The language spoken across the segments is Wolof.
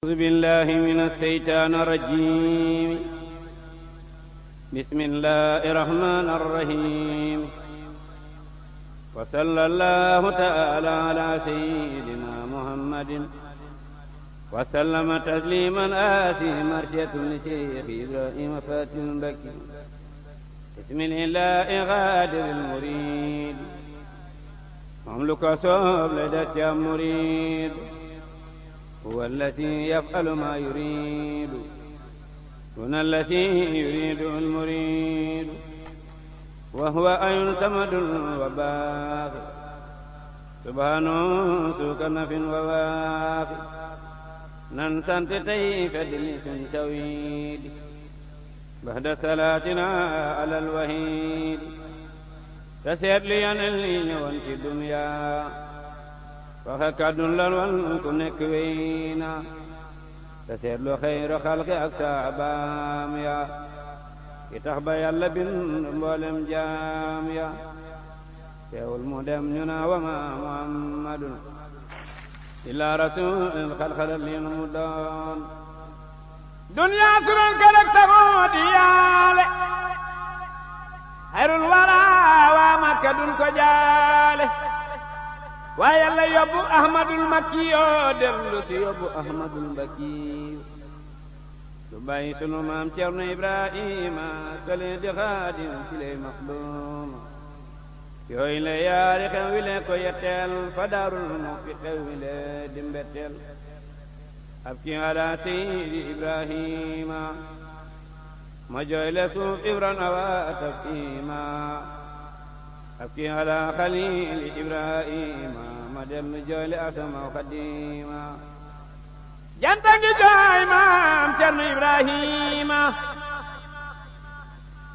أعوذ بالله من الشيطان الرجيم. بسم الله الرحمن الرحيم. وصلى الله تعالى على سيدنا محمد وسلم تسليما آسي مرشة لشيخ إبراهيم فاتح بكي. بسم الله غادر المريد مملك صوب لدى مريد. هو الذي يفعل ما يريد دون الذي يريد المريد. وهو أي سمد وباقي سبحانه سوك نف وواقي. ننسان تتيف دلس تويد بعد صلاتنا على الوحيد. تسير لي أن اللي وانت الدنيا فخكاد للون كنك وينا. تسير له خير خلق أكسابام يا كتاب يلا بن مولم جام يا يا المدم ينا وما محمد إلا رسول الخلق للمدان. دنيا سرن كلك تمود يالي خير الورى وما كدن كجالي. ويلا يبو أحمد المكي دلس يبو أحمد المكي. دبي سنو مام تيرنا إبراهيم كلي خادم سلي مخدوم. يوي لا ياري خويلة كويتل فدار الموفق خويلة دمبتل. أبكي على سيد إبراهيم ما جايل سوف إبران واتفيما. أبكي على خليل إبراهيم مدم جايل أسمى خديما. جنتك جاي مام ترم إبراهيم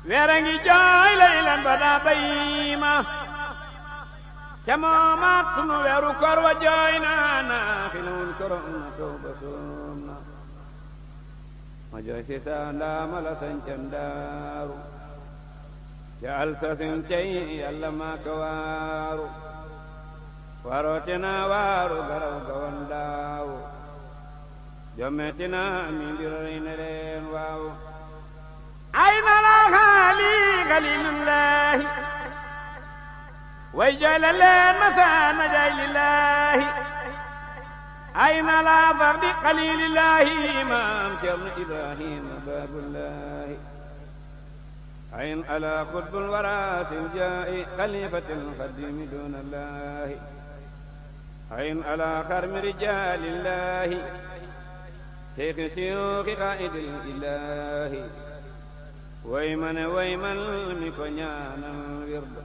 ويرنجي جاي ليلا بدا بيما. شمامات سنو ويرو كور وجاينا نافلون كرون توبسونا. ما جاي سيسان دامل سنچندارو جعل سسن شيء يلا ما كوارو. واروتنا وارو غرو غونداو جمتنا من درين لين واو. أين لا خالي خليل الله ويجعل لين مسانا جاي لله. أين لا فرد خليل الله إمام شرن إبراهيم باب الله. عين على قطب الوراث الجاء خليفة الخديم دون الله. عين على خرم رجال الله شيخ شيوخ قائد الإله. ويمن مكنيانا الورد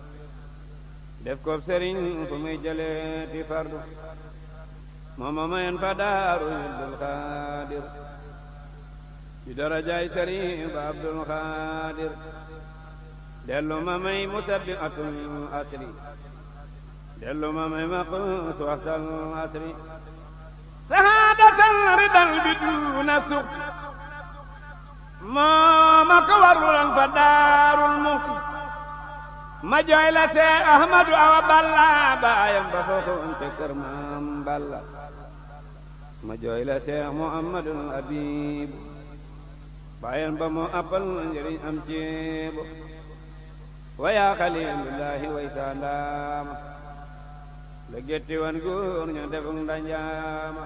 دفكوب سرين فمي جلتي فرد. ماما من فدار عبد القادر بدرجة سرين عبد القادر. دلو مامي مسبقة الأسري دلو مامي مقص وقت الأسري. سهادة الرضا بدون سوء ماما كورا فدار الموت. ما جايل سي أحمد أو بلا بايم بفوخون تكر مام بلا. ما جايل سي محمد الأبيب بايم بمو أبل نجري أمجيب. ويا خليل الله ويسلام لجتي وانغور ندفن دنجام.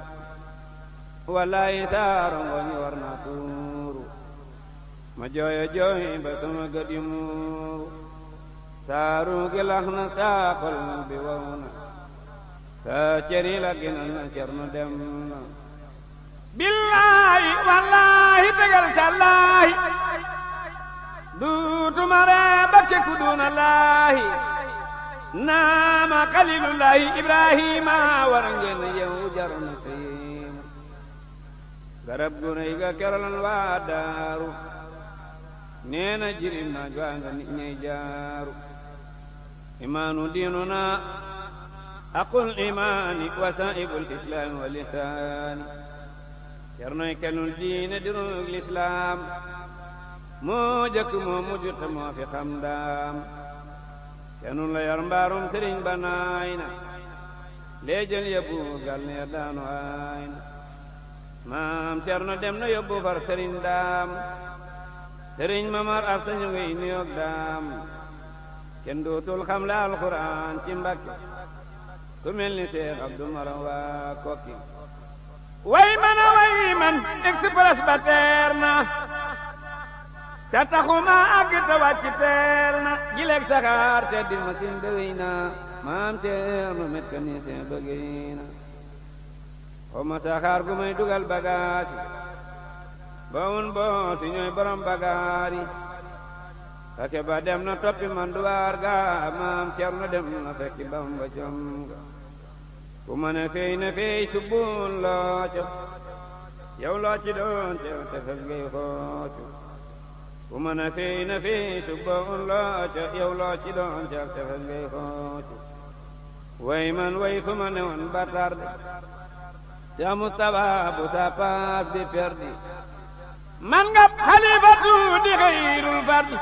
ولا يسارون ونورنا تورو ما جوي بسم قديمور. سارو كلحنا ساقل بوونا ساچري لكن شرن دمنا. بالله والله تقل الله دوت مرابك كدون الله. نام قليل الله إبراهيم ورنجن يوجر نسيم. غرب غنيغا كرلن وادارو نينا جرينا جوانغا نيجارو. إيمان ديننا أقول إيماني وسائب الإسلام واللسان. يرني كنو الدين دروغ الإسلام موجك موجك مو في خمدام. كنو لا يرمبارم سرين بناينا leejal yëpp gal ne daanu ay na maam maam Cerno dem na yóbbu far sëriñ daam sëriñ mamar af sañu ngay nuyoog daam kenn dootul xam la alxuraan ci Mbàkke ku mel ni Seex Abdu Maram waa Kokki way man express ba teer na te taxuma àgg te wàcc teel na gileeg saxaar te di machine ba wéy na maam Cerno mécanicien ba géy na xawma saxaar gu may dugal bagaas yi ba un boo si ñooy borom bagaar yi sake ba dem na toppi manduwaar ga maam Cerno dem na fekki Bamba jom ga ku ma ne fey subbun looco yow loo ci doon teew te fes ngay xoocu ku ma ne fey subbun looco yow loo ci doon teew te fes ngay xoocu way man way fu ma ne woon ba tarde Seex Mustafa bu sa paas bi perdi man nga xalifatu di xayrul fardi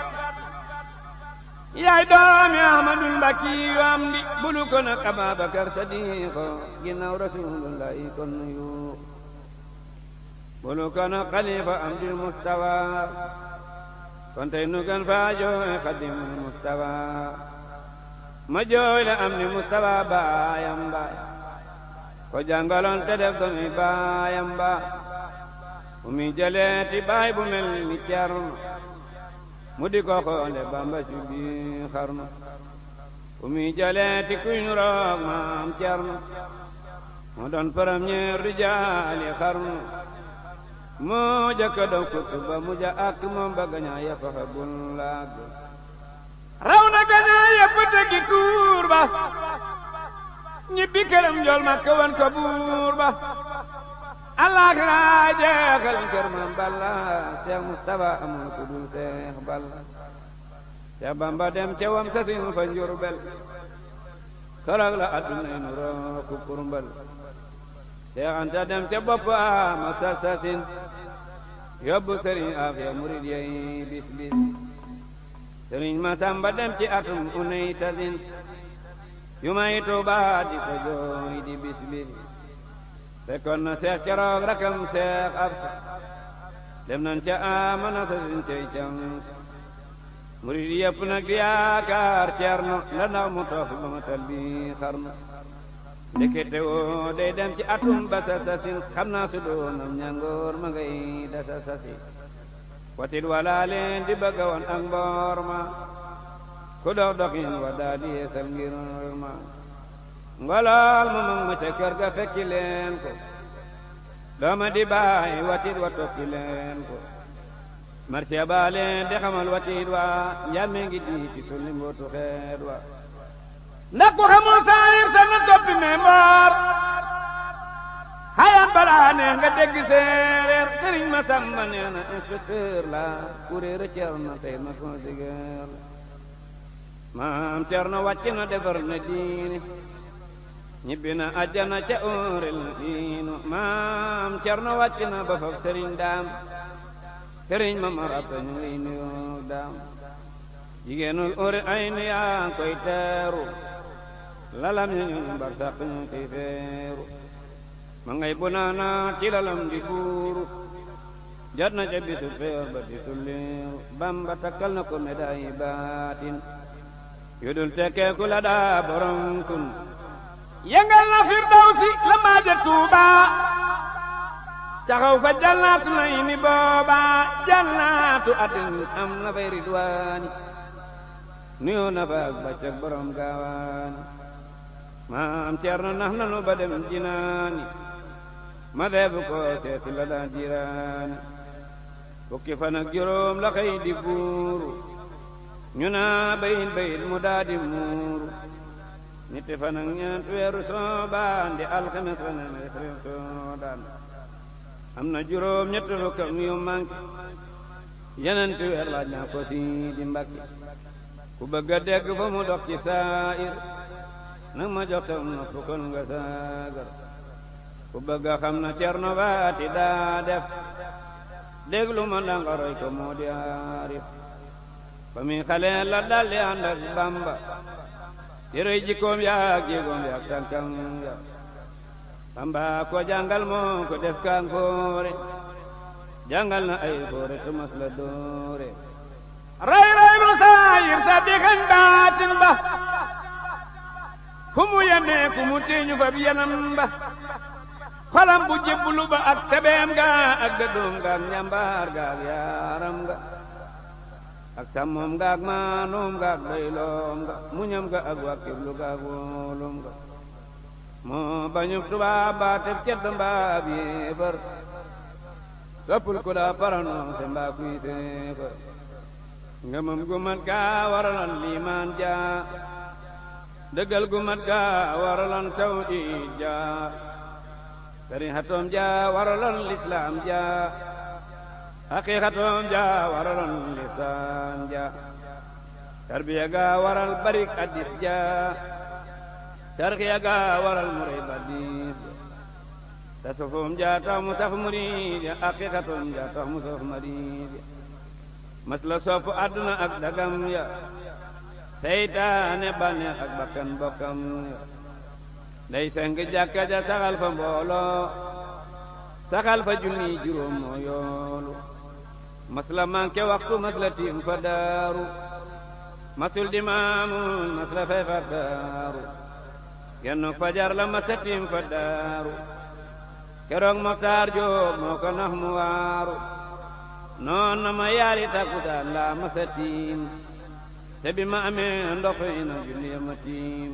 yaay doomi Ahmadul Mbakki yu am di bulu ko nag Ababakar Sadiqo ginnaaw Rasulullahi kon yu bulu ko nag xalifa Amdil Mustafa kon tey nu gan faa jooy Xadimul Mustafa ma jooy la am ni Mustafa baayam ba ko jàngaloon te def ko mi baayam ba fu mi jëleeti baay bu mel ni Cerno mu di ko xoole Bamba ci biir xarnu fu mi jëleeti kuy nu roog maam Cerno mu doon premier rijaali xarnu moo jëkk doon kutuba mu ja ak moom ba gañaa yëpp xebul laag raw na gañaa yëpp tegi tuur ba ñibbi këram njool ma kawan ko buur ba Allah laa jeexal kër Maam Balla Seex Mustafa amul ku dul Seex Balla Seex Bamba dem ca wam sasin fa Njurbel korog la adduna nu roo ku kurmbal Seex Anta dem ca bopp ama sasin yóbbu sëriñ Afiya murid yey bis sëriñ Masamba dem ci atum unay tasin yu may Tuuba di ko jooy di bis fekkoon na Seex keroog rakam Seex Absa dem nañ ca amana sasin tey cam murid yëpp nag di yaakaar Cerno la ndax mu toog ba ma tal bi xarnu ndekete woo day dem ci atum ba sasin xam naa su doonam ñangoor ma ngay dasa sasi watit wala leen di bëgga woon ak mboor ma ku dox doxin wa daa di yeesal ngir ma ngolol mu mag ma ca kër ga fekki leen ko dooma di baay watit wa tokki leen ko marché ba leen di xamal watit wa njàmme ngi di ci sulli mbootu xeet wa ndax ku xamul saayir sa na toppi me mboor xayaan balaa neex nga dégg séeréer sëriñ ma sàmba nee na inspecteur la kuréera Cerno tey ma consigeer maam Cerno wàcc na defar na diine ñibbi na àjjana ca óorel diinu maam Cerno wàcc na ba faf sëriñ daam sëriñ ma marabta ñu ngi nuyu daam jigéenul óore ay nu yaa koy teeru lalam ñu mbar sàq ñu ciy feeru ma ngay bu naana ci lalam di buuru jot na ca bisu feer ba di tulliiru Bamba takkal na ko médaille baatin yu dul tekkeeku la daa borom kun yëngal na firdawsi la maaja Tuuba taxaw fa jannaatu nay mi booba jannaatu atin am na fay ridwaani nuyoo na fa ak baccak borom gaawaani maam Cerno nax nanu ba dem jinaani ma deebu ko seeti la daa jiraani fukki fan ak juróom la xëy di buuru ñu naa bayit mu daa di muuru ñetti fan ak ñeent weeru Soobaan di alxames la ne rew Soodaan am na juróom ñett fukkam yu manqué yenenti weer laaj naa ko si di Mbàkke ku bëgg a dégg fa mu dox ci saayir nag ma jox tam na fukkon nga saagar ku bëgg a xam na Cerno baati daa def déglu ma ndanga roy ko moo di aarif ba mi xale la daldi ànd ak Bamba ci rëy jikkoom yaak jéegoom yaak tànkam ya Bamba ko jàngal moo ko def kankoore jàngal na ay foore te mas la doore ray lu saayir sa dixañ baatin ba fu mu yennee ku mu tiiñu fa bi yanam ba xolam bu jébbulu ba ak tebeem ga ak dëddoom ga ak njàmbaar ga ak yaaram ga ak sàmmoom ga ak maanoom ga ak doyloom ga muñam ga ak wàkkirlu ga ak wóolum ga moo bañu tubaab ba teb cedd mbaa bi yéefar soppul ku daa paranoom te mbaa kuy téefar ngëmam gu mat ga waraloon liimaan ja dëggal gu mat ga waraloon tawhiid ja sarihatoom ja waraloon lislaam ja haqiqatoom ja waraloon lisaan ja tarbiya ga waral barik addis ja tarxiya ga waral muray badis tasawufum ja tax mu saf murid ya haqiqatoom ja tax mu saf murid ya mas la sopp àdduna ak dagam ya seytaane bànneex ak bakkan bokkam ya day seng jàkka ja saxal fa mbooloo saxal fa junni juróom moo yoolu mas la manqué waxtu mas la tiim fa daaru masul di maamun mas la fay fa daaru genn fajar la mas la tiim fa daaru keroog Moxtaar Jóob moo ko nax mu waaru noon na ma yaari takkusaan la mas la tiim te bi ma amee ndox ina julli ma tiim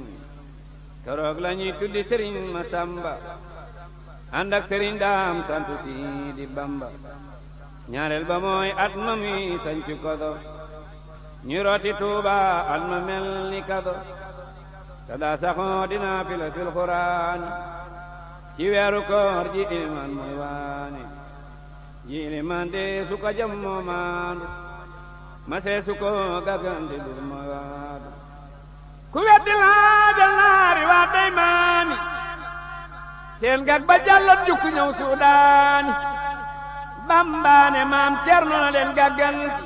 keroog la ñuy tuddi sëriñ ma samba ànd ak sëriñ daam santu si di bamba ñaareel ba mooy at ma mi sañcu kodo ñu rooti tuuba at ma mel ni kado te daa saxoo dina fila fil xuraani ci weeru koor ji iliman mooy waani ji iliman de su ko jam moo maandu ma see su ko gagante dur mooy waadu ku weddi laajal naari waa dey maami seen gag ba jàllot jukku ñëw suudaani bambaane maam cerno na leen gàgganti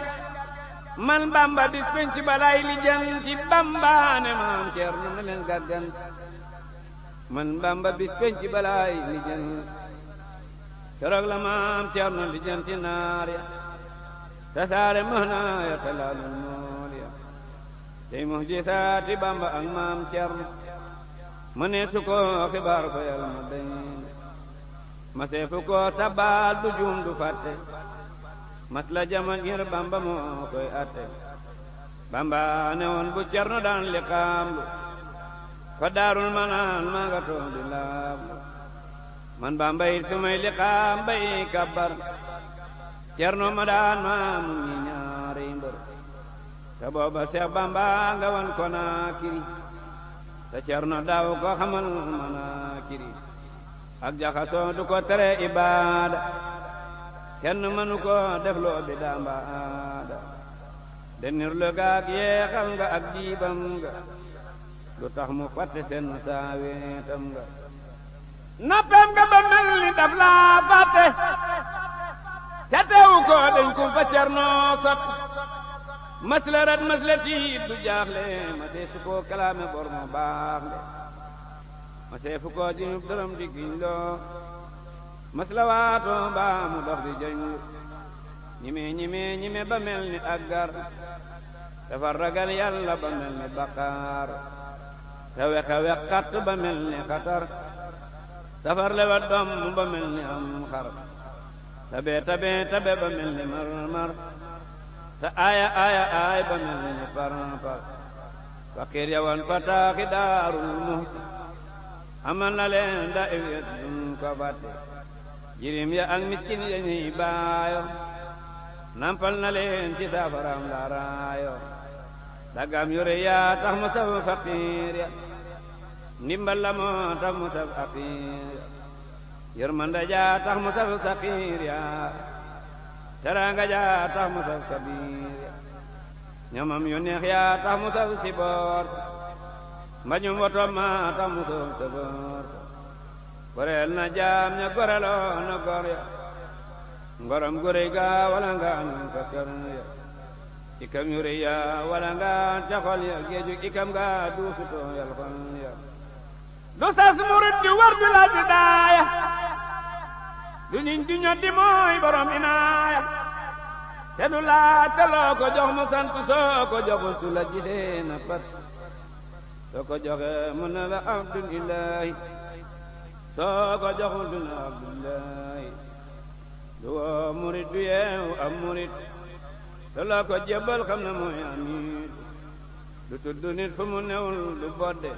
man bamba bis penc balay lijanti bambaane maam cerno na leen gàgganti man bamba bis penc balay lijanti keroog la maam cerno lijanti naar ya tasaare mahna ya talaalul mool ya tey muhjisaati bamba ak maam cerno ma ne su ko xibaar ko yàlla ma day ma seefu ko sabal du juum du fàtte mas la jaman ngir bamba moo koy atte bamba ne woon bu cerno daan li xaamlu fa daarul manaan maa nga toog di laablu man bamba it su may li xaam bay kabbar cerno ma daan maamu ñi ñaari mbër te booba Seex bamba nga wan ko naa kiri te cerno daaw ko xamal mana kiri ak jaxasoo du ko tere ibaada kenn mënu ko def loo bi daambaada denir lu gaag yeexal nga ak diibam nga lu tax mu fàtte seen saaweetam nga nappem nga ba mel ni daf laa fàtte te teewu ko dañ kum fa cerno sot masla rat masla tiit du jaaxle ma see su ko kalaame bor mo baax le ma see fu ko jinub dërëm di giñ loo masla waato mbaa mu dox di jañ ñime ba mel ni aggar dafa ragal yàlla ba mel ni baqaar te wexe wexat ba mel ni xatar safar lewat doom ba mel ni am xar tabe ba mel ni mar te aaya ba mel ni par fakir yawan pataaxi daarul muhti amal na leen da iwet dun ko batte jirim ya ak miskin ya ñuy baayo nampal na leen ci saafaram laraayo dagam yore yaa tax mu saf fakir ya ndimbal la moo tax mu saf fakir ya yërmande jaa tax mu saf sakir ya teranga jaa tax mu saf kabir ya ñamam yu neex yaa tax mu saf si boor mbañum woto ma tax mu saf sa boor goreel na jaam ña goreloo na gor ya ngorom gurey ga wala nga an ka kër ya ikam yu rëy ya wala nga ca xol ya géeju ikam ga duusuto yal xol ya du sas murit di war di la di daaya du niñ di ñoddi mooy borom inaaya te du laaj te loo ko jox mu sant soo ko joxul su la gisee na pat soo ko joxee mu ne la abdulillahi soo ko joxul du na abdulillahi du woo murit du yeewu am murit te loo ko jébbal xam ne mooy amit du tudd nit fu mu newul du bodde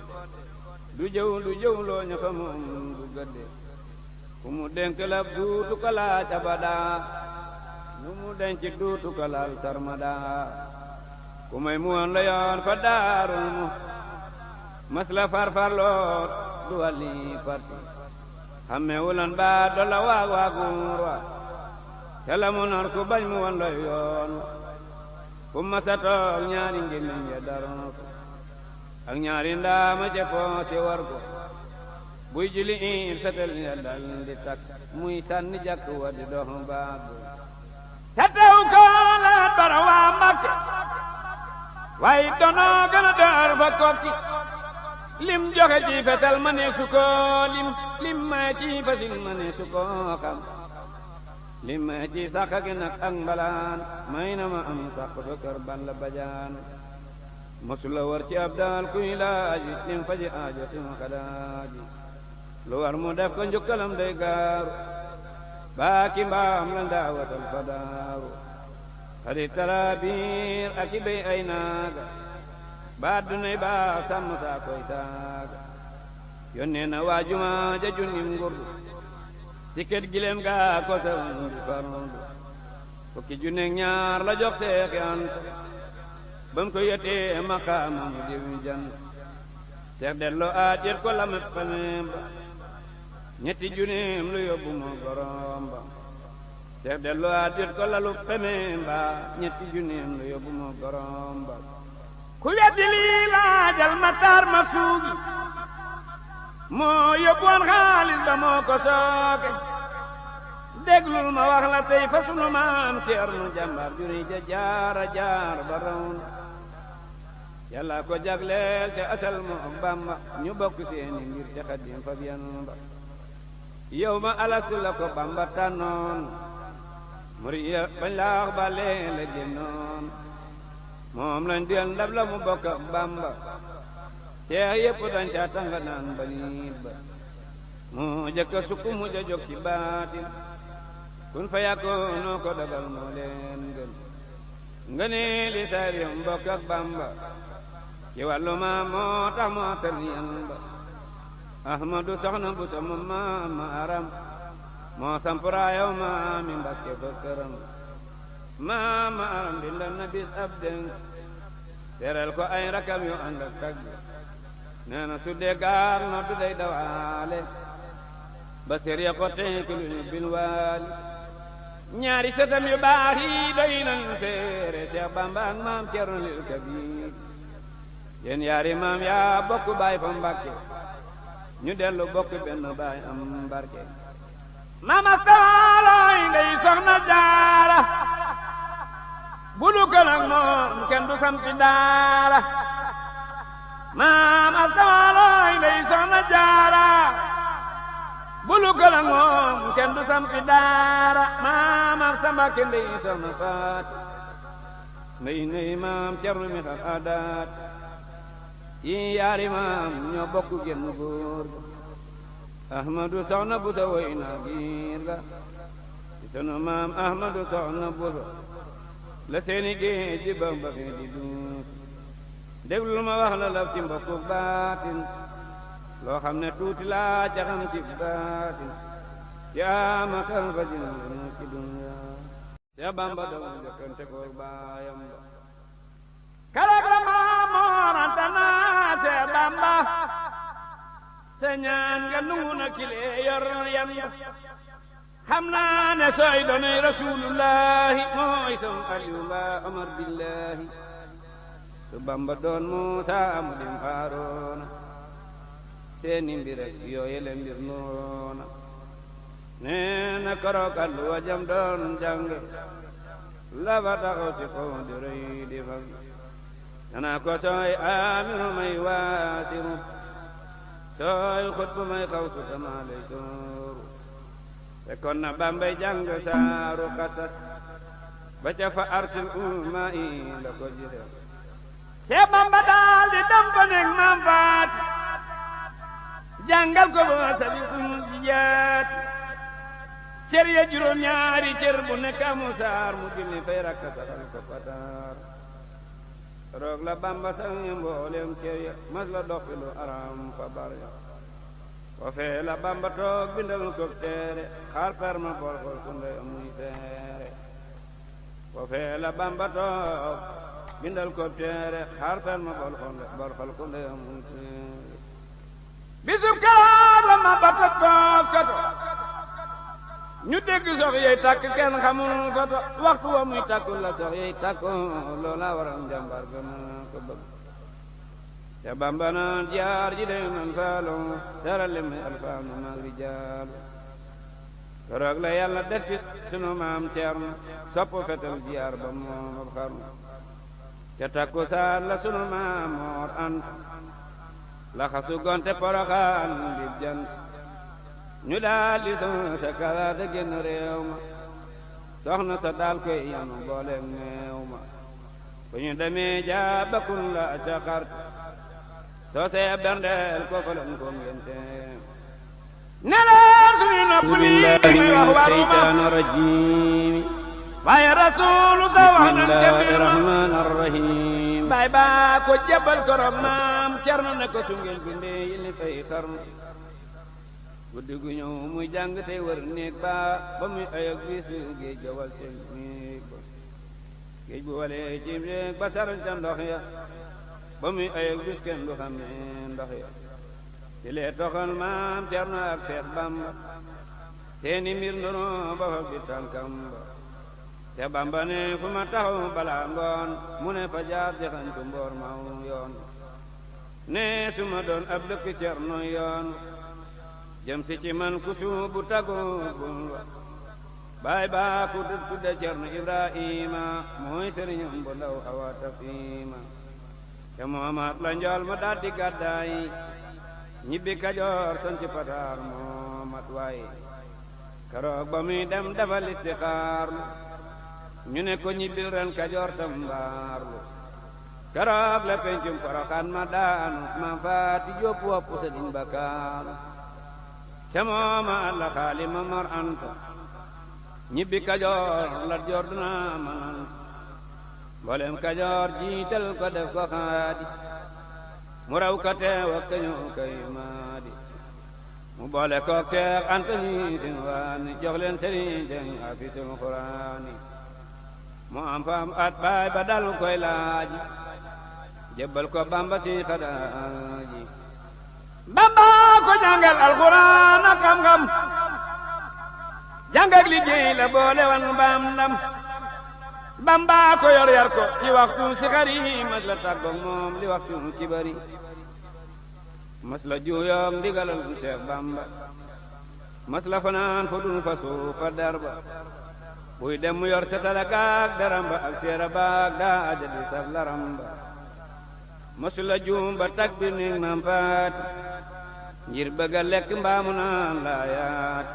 du jëw loo ña fa moom du gëdde fu mu dénk la duutu ko laaj abada lu mu denc duutu ko laal sarmada ku may mu woon la yoon fa daarul mu mas la farfarloor du wàlli parti xamme wulan ba dolla waaguur wa te la mu nar ku bañ mu woon la yoon fu masa toog ñaari ngémmiñ ya daroon ko ak ñaari ndaama ca poose war ko buy juli in fetel ya dal di takk muy sànni jàkk wa di dox baagu te tew ko la bara waa Mbàkke waaye donoo gën a door fa kokki lim joxe ci fetel ma ne su ko lim may ci fasil ma ne su ko xam lim may ci sàkka gi nag ak mbalaan may na ma am sàkk fa kër Balla Bajaan mosula war ci ab daal kuy laaji lim faji aajo tim kadaaji lu war mu def ko njukkalam day gaaru baaki mbaam la ndaawatal fa daaru xadi taraabiir ak i béy ay naaga ba dunay baax sàmm saa koy saaga yónnee na waajuma ja junnim ngurdu sikket gileem gaa ko sawndi farndu fukki junneeg ñaar la jox seexi anta bam ko yetee maqaama mu diwi jant seex delloo aajet ko lamet paneem ba ñetti junneem lu yóbbu moo borom ba seex delloo aajet ko lalu paneem ba ñetti junneem lu yóbbu moo borom ba ku weddi lii laajal Matar ma suugi moo yóbbuwoon xaalis ba moo ko sooke déglul ma wax la tey fa sunu maam Ceerno jàmbaar juri ja jaara jaar ba rawn yàlla ko jagleel te asal moo Bamba ñu bokk seeni mbir te Xaadim fa biyan ba yow ma alastu la ko Bamba tànnoon muriya bañ laax ba leele génnoon moom lañ diyal ndab la mu bokk Bamba ceex yépp dañ ca tanga naan ba niit ba mu jëkka sukk mu ja jóg ci baatin kun fa yàkkoon noo ko dagal moo leen gën nga ne li saariyam bokk ak Bamba ci wàllu ma moo tax moo tarniyan ba Ahmadu soxna bu sama maam ma aram moo sampuraayow maam mi Mbakke fa këram maam ma aram bindal na bis ab dénk teral ko ay rakam yu ànd ak tagg nee na su dee gaar no du day dawaale ba ser ya ko tenk lu ñu bil waali ñaari sëtam yu baax yi doy nañ seere Seex Bamba ak maam Cerno lil Kabiir yéen yaari maam yaa bokk baay fa Mbàkke ñu dellu bokk benn baay am barke mama sawalooy ngay soxna jaara budu ko nag moom kenn du sampi daara mama sawalooy ngay soxna jaara bulu ko nag moom kenn du sampi daara mama sambake ndey soxna faat ndey maam Cerno mi xar aadaat yi yaari maam ñoo bokk genn góor ga Ahmadu soxna buso woy na giir ga ci sunu maam Ahmadu soxna buso la seeni géej di Bamba fee di duus déglul ma wax la laf ci mbokku baatin loo xam ne tuuti laa ca xam ci baatin ci ama kan fa jina ci dunya Seex Bamba daw jëkkante koog baayam ba karag la maamoranta naa Seex Bamba sa ñaan nga nungu na kile yor yan xam naa ne sooy doonay rasulullahi mooy sam Aliyu mbaa Omar billahi su Bamba doon Muusa mu dim Haaroona seeni mbir ak yooyele mbir noona nee na korokat lu wajam doon jàng la fa taxaw ci kaw di rëy di fag danaa ko sooy aamiru may waasiru sooy xutbu may xaw su tamaa lay sooru te kon na Bambay jàng saaru xasas ba ca fa arsil umma yi la ko jële Seex Bamba daal di dem ko nekk maam faat jàngal ko ba sabi jiyaat cër ya juróom ñaari cër bu nekk amu saar mu julli fay rakka saxal ko pataar roog la Bamba sañ mboolem cër ya mas la doxi lu aram fa bar ya wa fee la Bamba toog bindal ko teere xaar perma bol xol ku ndey amuy teere wa fee la Bamba toog bindal ko teere xaar perma bol xol ku ndey amuy teere bisub karaat la ma ba tot boos kato ñu dégg sox yey tàkk kenn xamul ko to waxtu wa muy tàkku la sox yey tàkku loola waral njàmbar gën ko bëgg te Bamba naan jaar ji de man faalo terale mi alfaanu mag rijaalu keroog la yàlla def ci sunu maam Ceerno sopp fetal jaar ba moom ab xarnu te takku saan la sunu maam Moor Anta la xasu gonte Poroxaan di jant ñu daal di sa kala de génn réew ma soxna sa daal koy yanu booleeg meew ma fu ñu demee jaabakun la ca xart soo see berndeel ko fa lan ko ngente neleen suñu nopp bi wax waruma rajim waaye rasuulu sa wax nan bismillahi rahmani rahim baay baa ko jébal korom maam Cerno ne ko su ngeen bindee yi ni fay xarnu guddi gu ñëw muy jàng tey wër néeg ba muy ayak bis géej ga wal ci néeg ba géej bu walee ci néeg ba saral ca ndox ya ba muy ayak bis kenn du xam ne ndox ya ci lee toxal maam Cerno ak Seex Bamba seeni mbir ndono ba fa bi tànkam ba Seex Bamba ne fu ma taxaw balaa ngoon mu ne fa jaar jaxantu mboor maw yoon ne su ma doon ab dëkk Cerno yoon jëm si ci man ku suubu tagubul wa baay baa ku tudde Cerno Ibrahima mooy sëriñam bu ndaw awa tafima te moomaat la njool ma daldi gàddaay ñibbi Kajoor son ci pataar moomat waay keroog ba muy dem dafa listixaarlu ñu ne ko ñibbil ren Kajoor tam mbaarlu keroog la pencum Poroxaan ma daanu ma faati jóob wopp sëriñ Bakaaru te mooma alla xaali ma Mor Anta ñibbi Kajoor la joor duna manan mboolem Kajoor jiital ko def ko xaadi mu raw ka teew ak kañu kay maadi mu boole kook Seex Anta ni din waani jox leen sëriñ jeng afisul Quraani mu am faam at baay ba dal koy laaji jébbal ko Bamba si xadaaji Bamba ko jàngal alxuraan ak xam-xam jàng ak liggéey la boole wan mbaam ndam Bamba ko yor yar ko ci waxtu si xari mas la tàggoog moom li waxtu ci bari mas la juuyoog ndigalal Seex Bamba mas la fanaan fa dun fa suufa darba buy dem mu yor setala gaag daramba ak seera baag daa ajadi saf laramba masu la juum ba tag bir nig maam faati ngir bëgg a lekk mbaamu naan laayaat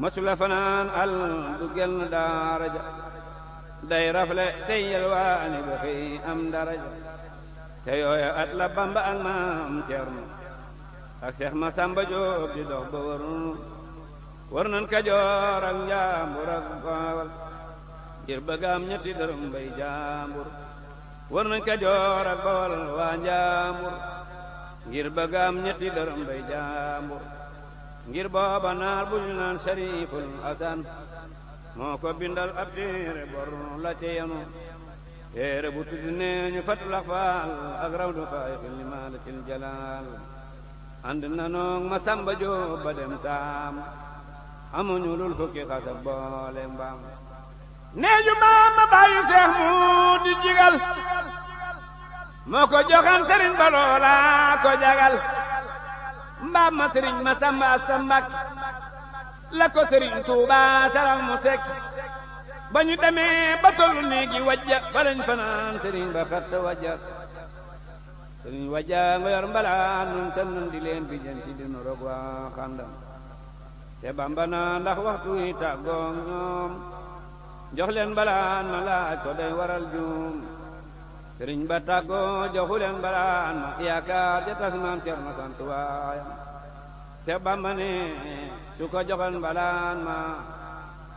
masu la fanaan al du gel daaraja day rafle tey yelwaani ba xëy am daraja te yooya at la Bamba ak maam Cerno ak Seex Masamba Jóob di dox ba war nan Kajoor ak njaambur ak Bawal ngir bëgg am ñetti dërëm bay jaambur war nañ Kajoor ak Bawal waa njaambur ngir bëgg am ñetti dërëm bay jaambur ngir booba naar bu ñu naan Sariful Asan moo ko bindal ab téere bor la ca yanu téere bu tudd nee ñu Fatul Axfaal ak Rawdu Faayixil Malikil Jalaal ànd na noog Masamba Jóob ba dem saam amuñu lul fukki xasa boole mbaam nee ju maam ma bàyyi Seex mu di jigal moo ko joxan sëriñ ba loola ko jagal mbaam ma sëriñ Masamba Asta Mbàkke la ko sëriñ Tuuba saral mu sekk ba ñu demee ba tollu néegi wajja fa lañ fanaan sëriñ ba xatta wajja sëriñ wajja nga yor mbalaan nun tan nun di leen bi jënti dinu rog waa xandam te Bamba na ndax waxtu wi tàggoog ñoom jox leen balaan ma laaj ko day waral juum sëriñ ba tàggoo joxu leen balaan ma yaakaar ja tas maam Cerno sant waayam te Bamba ne su ko joxoon balaan ma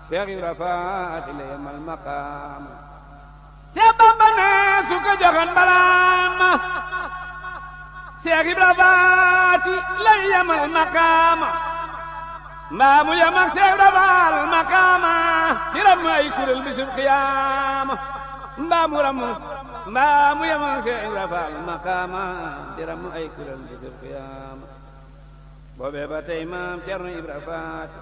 Seex Ibra Faati la yemal maqaama Seex Bamba ne su ko joxoon balaan ma Seex Ibra Faati la yemal maqaama mbaa mu yem ak Seex Ibra Faal maqaama di ram ay kuréel bisub qiyaama mbaa mu yem ak Seex Ibra Faal maqaama di ram ay kuréel bisub qiyaama boobee ba tey maam Cerno Ibra Faati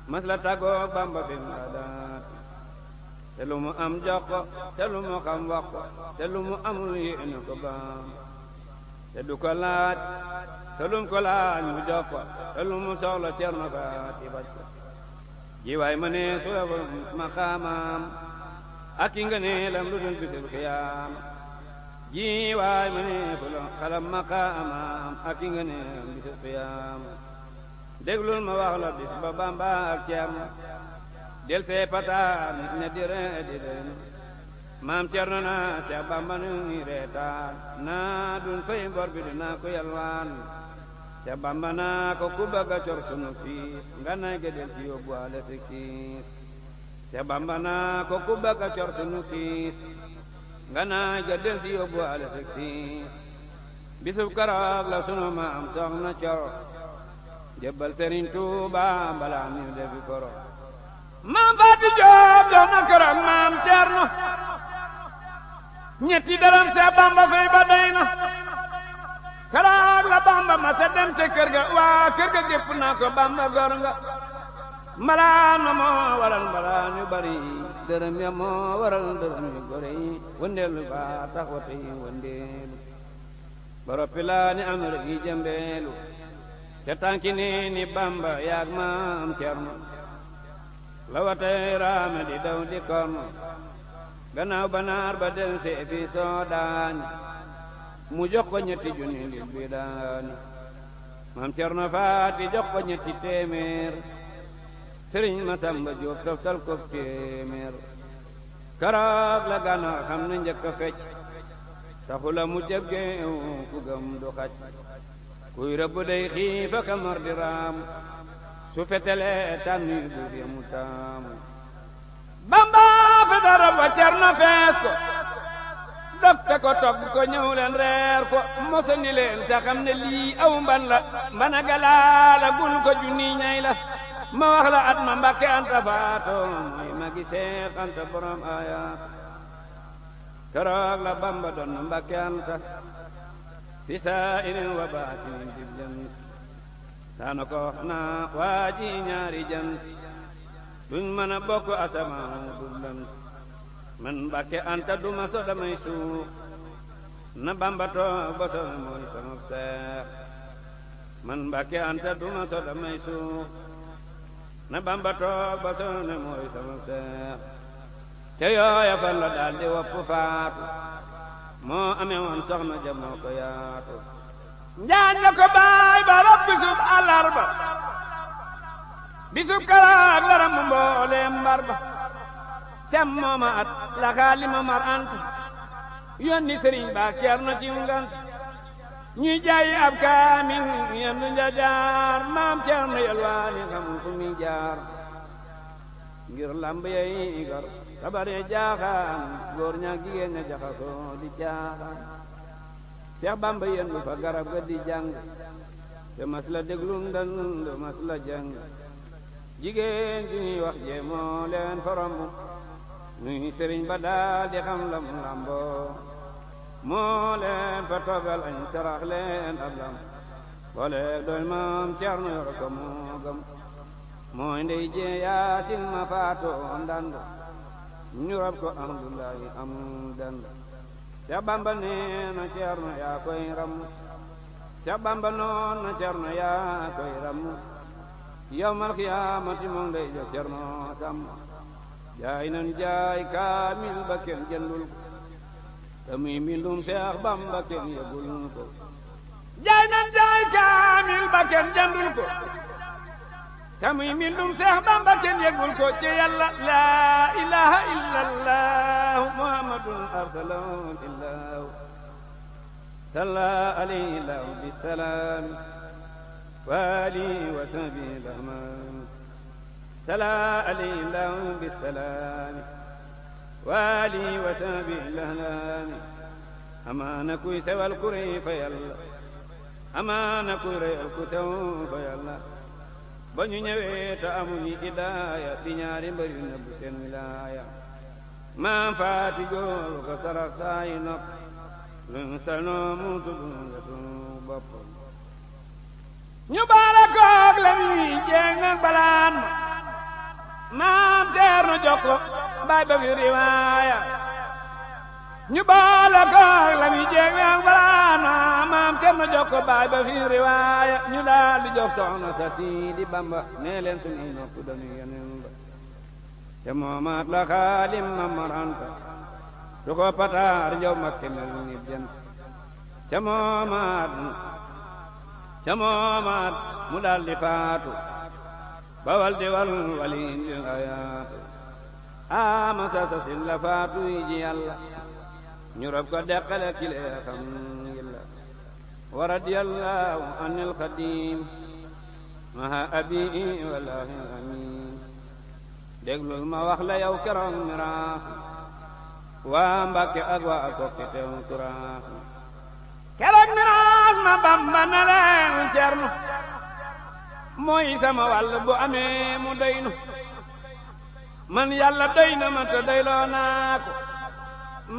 mas la tàggoog Bamba fi mu daat te lu mu am jox ko te lu mu xam wax ko te lu mu amul yéene ko Bamba te du ko laaj te lu mu ko laaj mu jox ko te lu mu soxla Cerno Faati faj ko jiwaay ma ne su la maqaamaam ak i nga ne lam lu dul bisul xiyaama jiwaay ma ne fu la xalam maqaamaam ak i nga ne lam bisul xiyaama déglul ma wax la bis ba Bamba ak Cerno del see pataar nit ne di ree di den maam Cerno na Seex Bamba nu ngi reetaan naa dun fay bor bi dinaa ko yalwaan Seex Bamba naa ko ku bëgg a cor sunu fiis nga nay ga del ci yóbbuwaale si kiis Seex Bamba naa ko ku bëgg a cor sunu fiis nga nay ga del ci yóbbuwaale si kiis bisub keroog la sunu maam soxna coro jébbal Sëriñ Tuuba balaa ñu defi koro maam Faati Joob doon na keroog maam Cerno ñetti dërëm Seex Bamba fay ba doy na keroog la Bamba ma sa dem ca kër ga waa kër ga gépp naa ko Bamba gor nga mbalaan ma moo waral mbalaan yu bari dërëm ya moo waral dërëm yu gore yi wëndeelu ba tax wate yi wëndeelu boroppi laa ni am rek yi jëmbeelu te tànki ni Bamba yaag maam Cerno la watay raame di daw di korno gannaaw banaar ba del see fi soodaani mu jox ko ñetti junni lil bi daani maam Cerno Faati jox ko ñetti téeméer sëriñ Masamba Jóob toftal ko téeméer keroog la gànnaar xam na njëkk a fecc taxula mu jëggeew ku gëm du xaj kuy rëbb day xiifa ka mar di raam su fetele tànni buur ya mu taamu Bamba feta rab wa Cerno fees ko dofte ko togg ko ñëw leen reer ko mosandi leen te xam ne lii aw mban la mbana galaala gul ko junni ñay la ma wax la at ma Mbàkke Anta faato mooy magi Seex Anta borom ayaat keroog la Bamba doon na Mbàkke Anta fi saa'irin wa baatinin dib jant daana ko wax naa waa ji ñaari jant duñ mën a bokk asamaan dullant man Mbàkke Anta duma so damay suux na Bamba toog ba so mooy sama seex man Mbàkke Anta duma so damay suux na Bamba toog ba so mooy sama seex te yooya fan la daal di wopp faatu moo amee woon soxna ja moo ko yaatu njaañ la ko baay ba rob bisub àllarba bisub karaag la ram mbooleem mbar ba cam mooma at la xaali ma mar anta yónni sëriñ ba Cerno ci ngant ñuy jaayi ab kaamil yendu njajaar maam Cerno yalwaani xamul fu muy jaar ngir lamb yey gar sabare jaaxaan góor ñaak jigéen ña jaxasoo di caaxaan Seex Bamba yendu fa garab ga di jàng te mas la déglu ndand mas la jàng jigéen ji ñuy wax jee moo leen forom nuy sëriñ ba daal di xam lam lamboo moo leen fa toggal añ sarax leen ab lam booleeg doy maam Cerno yor ko moo gëm mooy ndey jee yaasin ma faatoo ndand ñu rob ko Abdullahi am dand Seex Bamba nee na Cerno yaa koy ram Seex Bamba noon na Cerno yaa koy ram yawmal xiyaamati moom day jox Cerno sam jaay nan jaay kaamil ba kenn jëndul ko te muy mbindum Seex Bamba kenn yëgul ko jaay nan jaay kaamil ba kenn jëndul ko tamuy mbindum Seex Bamba kenn yëgul ko ci Yàlla laa ilaha illallah muhammadun arsalahu illahu salla alayhi lahu bisalaam wa alihi wa sahbihi lahman salla alayhi lahu bisalaam wa alihi wa sahbihi lahman amaana kuy sewal ku rëy fa Yàlla amaana kuy rëyal ku sew fa Yàlla ba ñu ñëwee te amuñu idaaya di ñaari mbër yu nëbb seen wilaaya maam faati góor ko sarax saayi nopp luñ salnoo mu tudd nga tudd boppam ñu baala koog la ñuy jeeg nag balaan ma maam teer na jokko baay ba fi riwaaya ñu baala koog la ñuy jeeg nag balaan ma maam teer na jokko baay ba fi riwaaya ñu daal di jox soxna sa Sidi Bamba nee leen suñuy nopp dañuy yeneen ba te moomaat la xaalim ma maranta du ko pataar njaw makke mel ni jant ca moomaat mu daal di faatu bawal di wal waliin di ayaatu ama sa sin la faatu yi ji Yàlla ñu rob ko deqale kile xam yilla wa radiyallahu anil xadim maha abii wallahi amin déglul ma wax la yow keroog miraas waa Mbàkke ak waa Kokki teew turaas keroog miraas ma Bamba na leen Cerno mooy sama wàll bu amee mu doy nu man Yàlla doy na ma te doyloo naa ko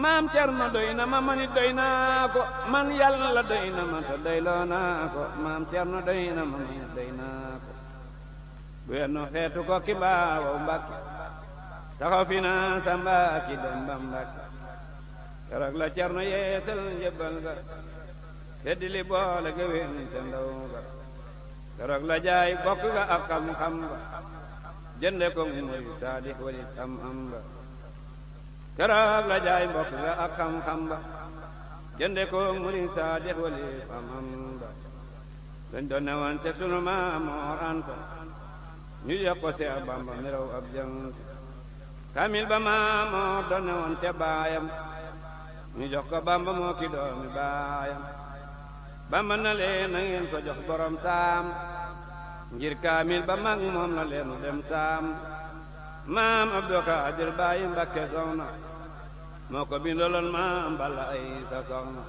maam Cerno doy na ma manit doy naa ko man Yàlla doy na ma te doyloo naa ko maam Cerno doy na ma manit doy naa ko guyennu xeetu ko ki baawaw Mbàkke taxaw fi naa sa Mbàkke dem ba Mbàkke keroog la Cerno yeesal njëbbal ga teddi li boole ga wén te ndaw ga keroog la jaay bokk ga ak xam-xam ba jënde ko muy saadix walit am ba keroog la jaay bokk ga ak xam-xam ba jënde ko muy saadix walit am ba dañ doon newoon te sunu maam Moor Anta ñu jox ko Seex Bamba mi raw ab jant kamil ba maam Moor doon newoon te baayam ñu jox ko Bamba moo ki doomi baayam Bamba na leen na ngeen ko jox borom saam ngir kaamil ba mag moom la leenu dem saam maam Abdou Khadir baayi Mbakke soxna moo ko bindaloon maam Balla ay sa soxna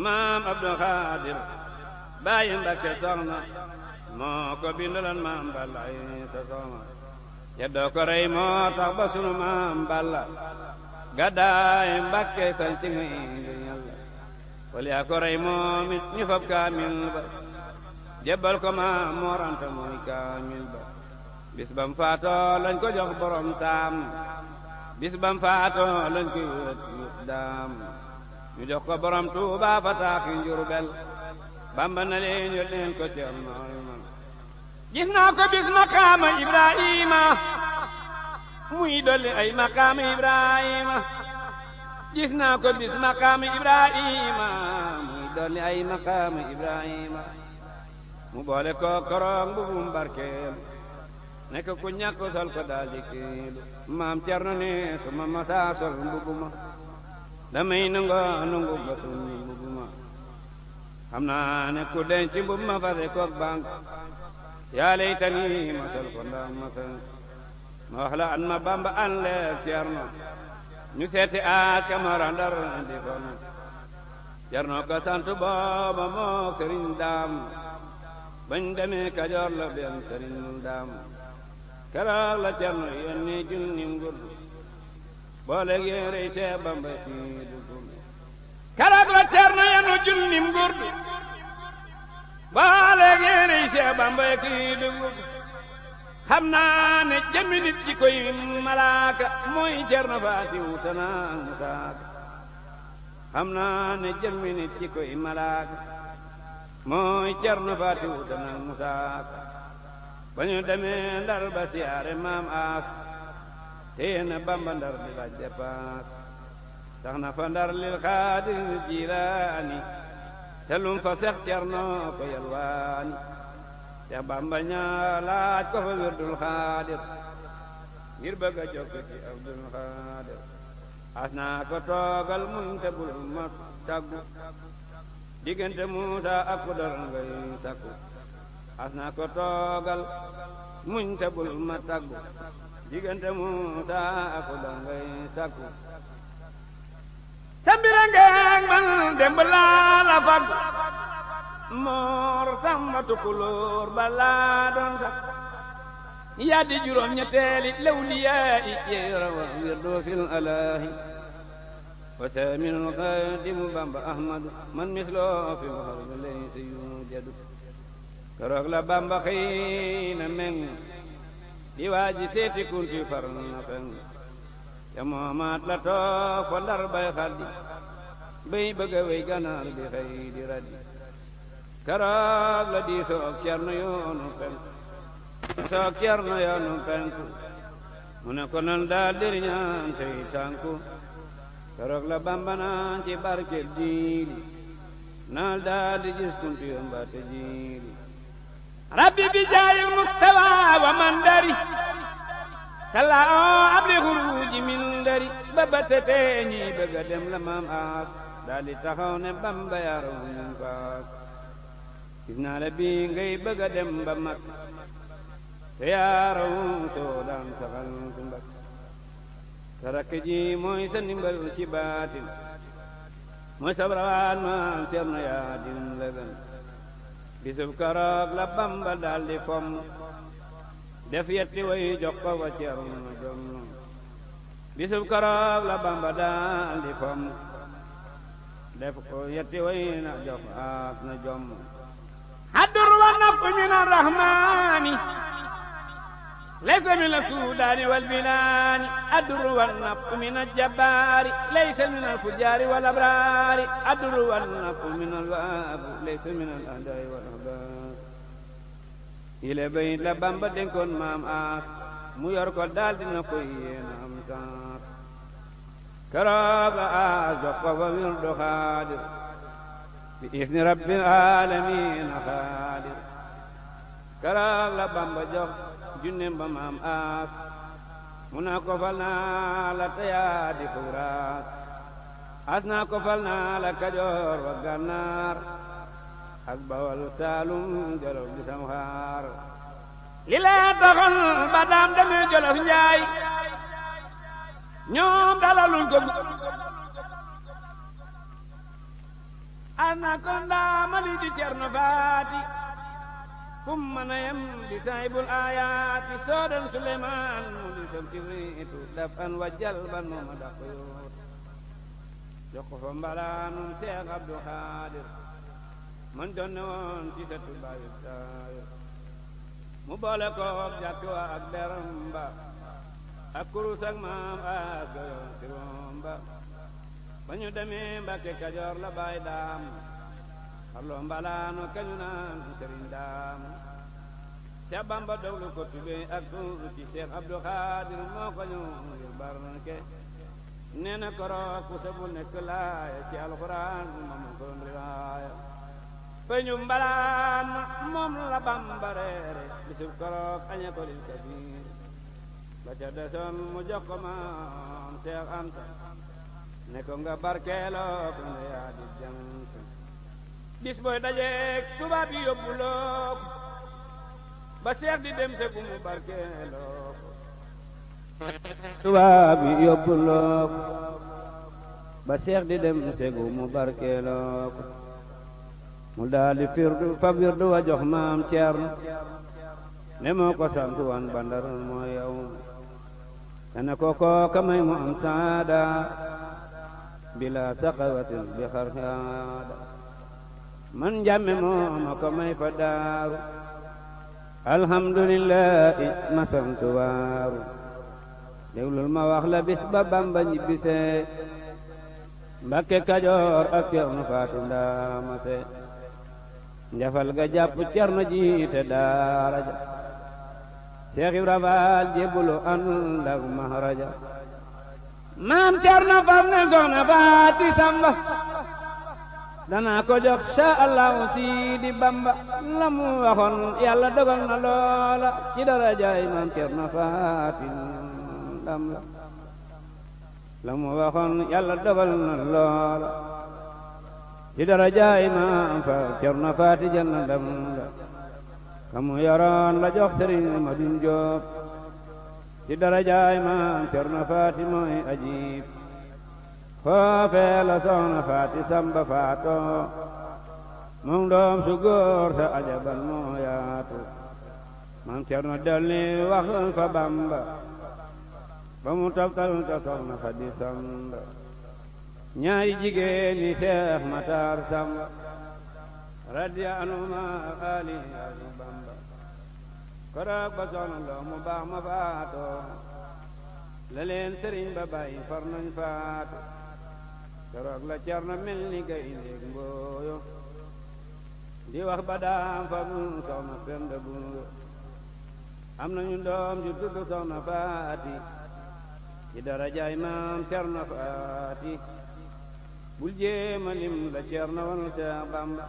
maam Abdou Khadir baayi Mbakke soxna moo ko bindaloon maam Balla ay sa soxna yeddoo ko rey moo tax ba sunu maam Balla gàddaay Mbakke sañ si nga ngir Yàlla wala yaa ko rey moom it ñu fab kaamil ba jébbal ko maam Moor Anta mooy kaamil ba bis bam faatoo lañ ko jox borom saam bis bam faatoo lañ koy wët daam ñu jox ko borom Tuuba fa taaxi Njurbel Bamba na leen yo leen ko Cerno man gis naa ko bis maqaama Ibrahima muy dolli ay maqaama Ibrahima gis naa ko bis maqaama Ibrahima muy dolli ay maqaama Ibrahima mu boole ko korong mbubum barkeel nekk ku ñàkk sol ko daal di kiilu maam Cerno ne su ma masaa sol mbubuma damay nungu ba sunni mbubuma xam naa ne ku denc mbub ma fase koog bank yaa laytani ma sol ko ndax ma sol ma wax la an ma Bamba an leer Cerno ñu seeti a Camara Ndar di kono Cerno ko sant booba moo Sëriñ Daam bañ demee Kajoor la benn Sëriñ Daam keroog la Cerno yónni junnim ngurdu boole géerey Seex Bamba fii du gum keroog la Cerno yónni junnim ngurdu boole géerey Seex Bamba fii du gum xam naa ne jëmmi nit ji koy malaaka mooy Cerno Faati wutana ak musaaka xam naa ne jëmmi nit ji koy malaaka mooy Cerno Faati wutana ak musaaka ba ñu demee Ndar ba siyaare maam aas téye na Bamba Ndar di laaj dépaas tax na fa Ndar lil Xaadir Jilaani te lum fa sex Cerno ko yalwaani Seex Bamba ñaa laaj ko fa wirdul xaadir ngir bëgg a jokk ci Abdul Xaadir as naa ko toogal muñ te bul ma taggu diggante Muusa ak Xudar ngay sakku as naa ko toogal muñ te bul ma taggu diggante Muusa ak Xudar ngay sakku sambira ngeeg man demb laa la faggu moor samba tukulóor ba laa doon sax yaa di juróom ñetteeli lawliyaa i yeerawa wirdoo fil alaahi wa saaminul xaadimu Bamba Ahmadu man misloo fil xarbi laysa yujadu keroog la Bamba xëy na meng di waaji seeti kunti far na feng ya moomaat la toog fa Ndar bay xaddi bay bëgga wey ganaar di xëy di raddi keroog la di soog Cerno yoonu penku soog Cerno yoonu penku mu ne ko nan daal diri ñaan tey tànku keroog la Bamba naan ci barkel jiili naal daal di gis kunti yo mbaate jiili rabbi bi jaayil mustawa wa man dari kala o abli xuruji min dari baba tete ñi bëgga dem la maam aas daal di taxaw ne Bamba yaraw ñun faas gis naa la bii ngay bëgga dem ba mag te yaraw soo daan saxal su mbag sa rakk ji mooy sa ndimbal ci baatin mooy sabrawaan maam Cerno yaa din la gën bisub karoog la Bamba daal di fomm def yetti way jox ko wa Cerno jom bisub karoog la Bamba daal di fomm def ko yetti way na jox aas na jom addur wa napp min arrahmani laysa min assudaani walbilaani addur wa napp min aljabaari laysa min alfujaari walabraari addur wa napp min alwaabu laysa min alahdaai walahbaar ile bayit la Bamba dénkoon maam aas mu yor ko daal dina koy yéena am saas keroog la aas jox ko fa wirdu xaadir bi isni rabbil aalamiin xaadir keroog la Bamba jox junneem ba maam aas mu naa ko fal naa la tayaa di fuuraas as naa ko fal naa la Kajoor wa Gànnaar ak Bawal Saalum Jolof di sam xaar li lee taxoon ba daam demee Jolof Njaay ñoom dalaluñ ko ana ko ndaamali di Cerno Faati kum mën a yem di saahibul aayaati soodan Suleymaan mu di sam kibriitu daf an wa jalban mooma daq yoot jox ko fa mbalaanum Seex Abdu Xaadir man doon ne woon ci sëtu Baay Taayir mu boole koog jàkk wa ak deram ba ak kurus ak maam ak goyoon ci romba ba ñu demee Mbàkke Kajoor la Baay Daam xarloo mbalaano kañu naan Sëriñ Daam Seex Bamba doglu ko tubee ak tuuru ci Seex Abdu Xaadir moo ko ñëw ngir barke nee na koroog ku sabu nekk laaya ci alxuraan moom ko doon riwaaya peñu mbalaan moom la Bamba reere bisub koroog añe ko lil kabiir ba ca desoon mu jox ko maam Seex Anta ne ko nga barkeeloo ko nga yaa di jant bis booy dajeek tubaab yi yóbbuloo ko ba Seex di dem se ku mu barkeeloo ko tubaab yi yóbbuloo ko ba Seex di dem se ku mu barkeeloo ko mu daal di firdu fa wirdu wa jox maam Ceerno ne moo ko sant wan bandar moo yow ne ko kooka may mu am saada bila saqawatin bi xarxaada man jàmme mooma ko may fa daaru alhamdulillahi ma sant waaru déglul ma wax la bis ba Bamba ñibbisee Mbakke Kajoor ak Cerno Faatu Ndaamase njafal ga jàpp Cerno jiite daara ja Seex Ibra Faal jébbulu ànd ak maharaja maam Cerno fam ne Soxna Faati Samba danaa ko jox sha Allahu Sidi Bamba la mu waxoon yàlla dogal na loola ci darajaay Maam Cerno Faati ndam la mu waxoon yàlla dogal na loola ci darajaay Maam Cerno Faati jël na ndam ka mu yoroon la jox Sëriñ Madun Jóob ci darajaay Maam Cerno Faati mooy ajib foofee la soxna Faati Samba faato moom doom su góor sa ajaban moo yaatu Maam Cerno delli wax fa Bamba ba mu toftal ta soxna Faati Samba ñaari jigéen ñi Seex Matar Samba radiya anuma ali Bamba koroog ba soxna loo mu baax ma faato la leen sëriñ ba bàyyi far nañ faatu koroog la Cerno mel ni gaynde mbooyo di wax ba daam fa bu soxna Penda Bungo am nañu doom ju tudd soxna Faati ci darajaay Maam Cerno Faati bul jéema lim la Cerno wan Seex Bamba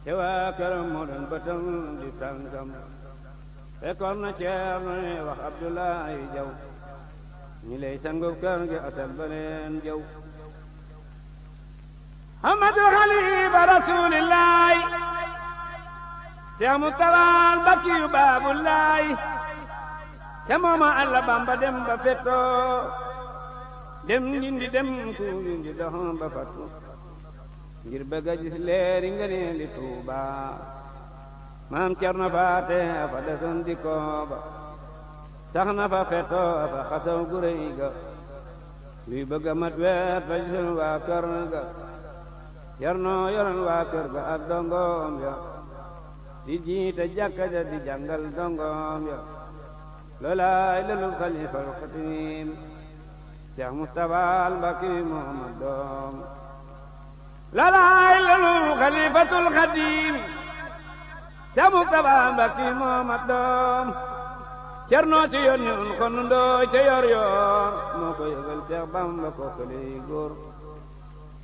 te waa këram moo doon bëtam di tànkam fekkoon na Cerno ne wax Abdoulaye Jaw ñi lay sangub kër gi asal ba leen jaw Ahmadu Xalifa Rasuulillaahi Seex Mustafaa Bakiyu Baabullaahi ca mooma Alla Bamba dem ba fetto dem ndindi dem kuuñu dox ba fattu ngir bëgg a gis leeri ngëneeli Tuuba Maam Cerno Faate fa desoon di kooba sax na fa fetto fa xasaw gu rëy ga luy bëgg a mat weer fa gisul waa kër ga Cerno yoroon waa kër ga ak dongoom ya di jiite jàkka ja di jàngal dongoom ya loolaay lelu xalifal xatim Seex Mustafaa Mbàkke Muhammad doom loolaay lelu xalifatul xatim Seex Mustafaa Mbàkke Muhammad doom Cerno ci yoon ñoon kon ndooy ca yor yor moo ko yëgal Seex Bamba ko këley góor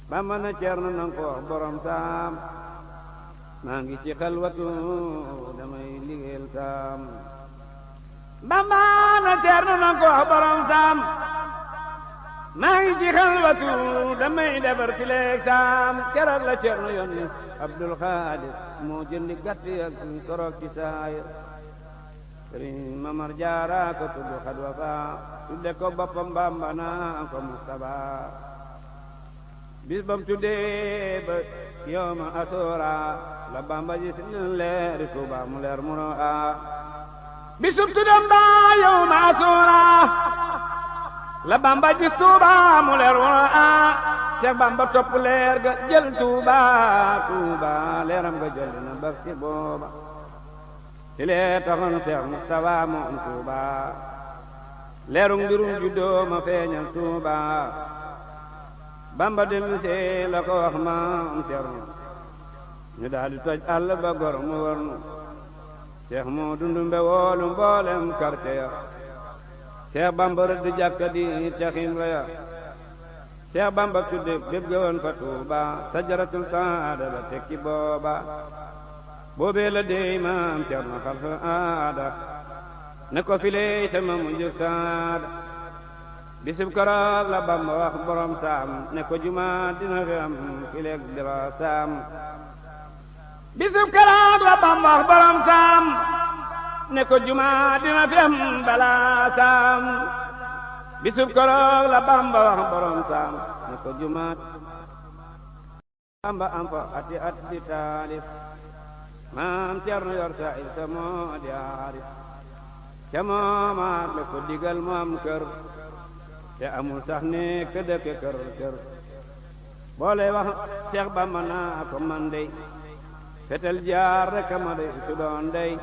Bamba na Cerno nang ko wax borom saam maa ngi ci xalwatu damay liggéeyal saam Bamba na Cerno nang ko wax borom saam maa ngi ci xalwatu damay defar ci leeg saam keroog la Cerno yónni Abdul Xaadir moo jëndi gàtt ak korok ci saayir Sëriñ Mamar Jaara ko tudd xadwa fa tudde ko boppam Bamba naa ko Mustafaa bis bam tuddee ba yawma asura la Bamba ji sin leeri Tuuba mu leer mu no a bisub tuddam ba yawma asura la Bamba ji Tuuba mu leer mu no a Seex Bamba topp leer ga jël Tuuba Tuuba leeram ga jël na ba ci booba ci lee taxoon Seex Mustafaa moom Tuuba leerum mbirum juddoo ma feeñal Tuuba Bamba dem see la ko wax Maam Cerno ñu daal di toj àll ba gor mu war nu Seex moo dundumbe woolu mboolem quartier ya Seex Bamba rëdd jàkka di caxin ya Seex Bamba tudde bépp ga woon fa Tuuba sajaratul saada la tekki booba boobee la dey Maam Cerno xalfa aada ne ko filey sama mujj saada bisub koroog la Bamba wax borom saam ne ko juma dina fi am fileeg dira saam bisub koroog la Bamba wax borom saam ne ko juma dina fi am bala saam bisub koroog la Bamba wax borom saam ne ko juma Bamba am fa ati at di taalif Maam Cerno yor sa il sa moo di aarif ca moomaat la ko digal mu am kër te amul sax ne ke dëkke kër kër boole wax Seex Bamba naa ko man dey fetel jaar rek ma dey su doon dey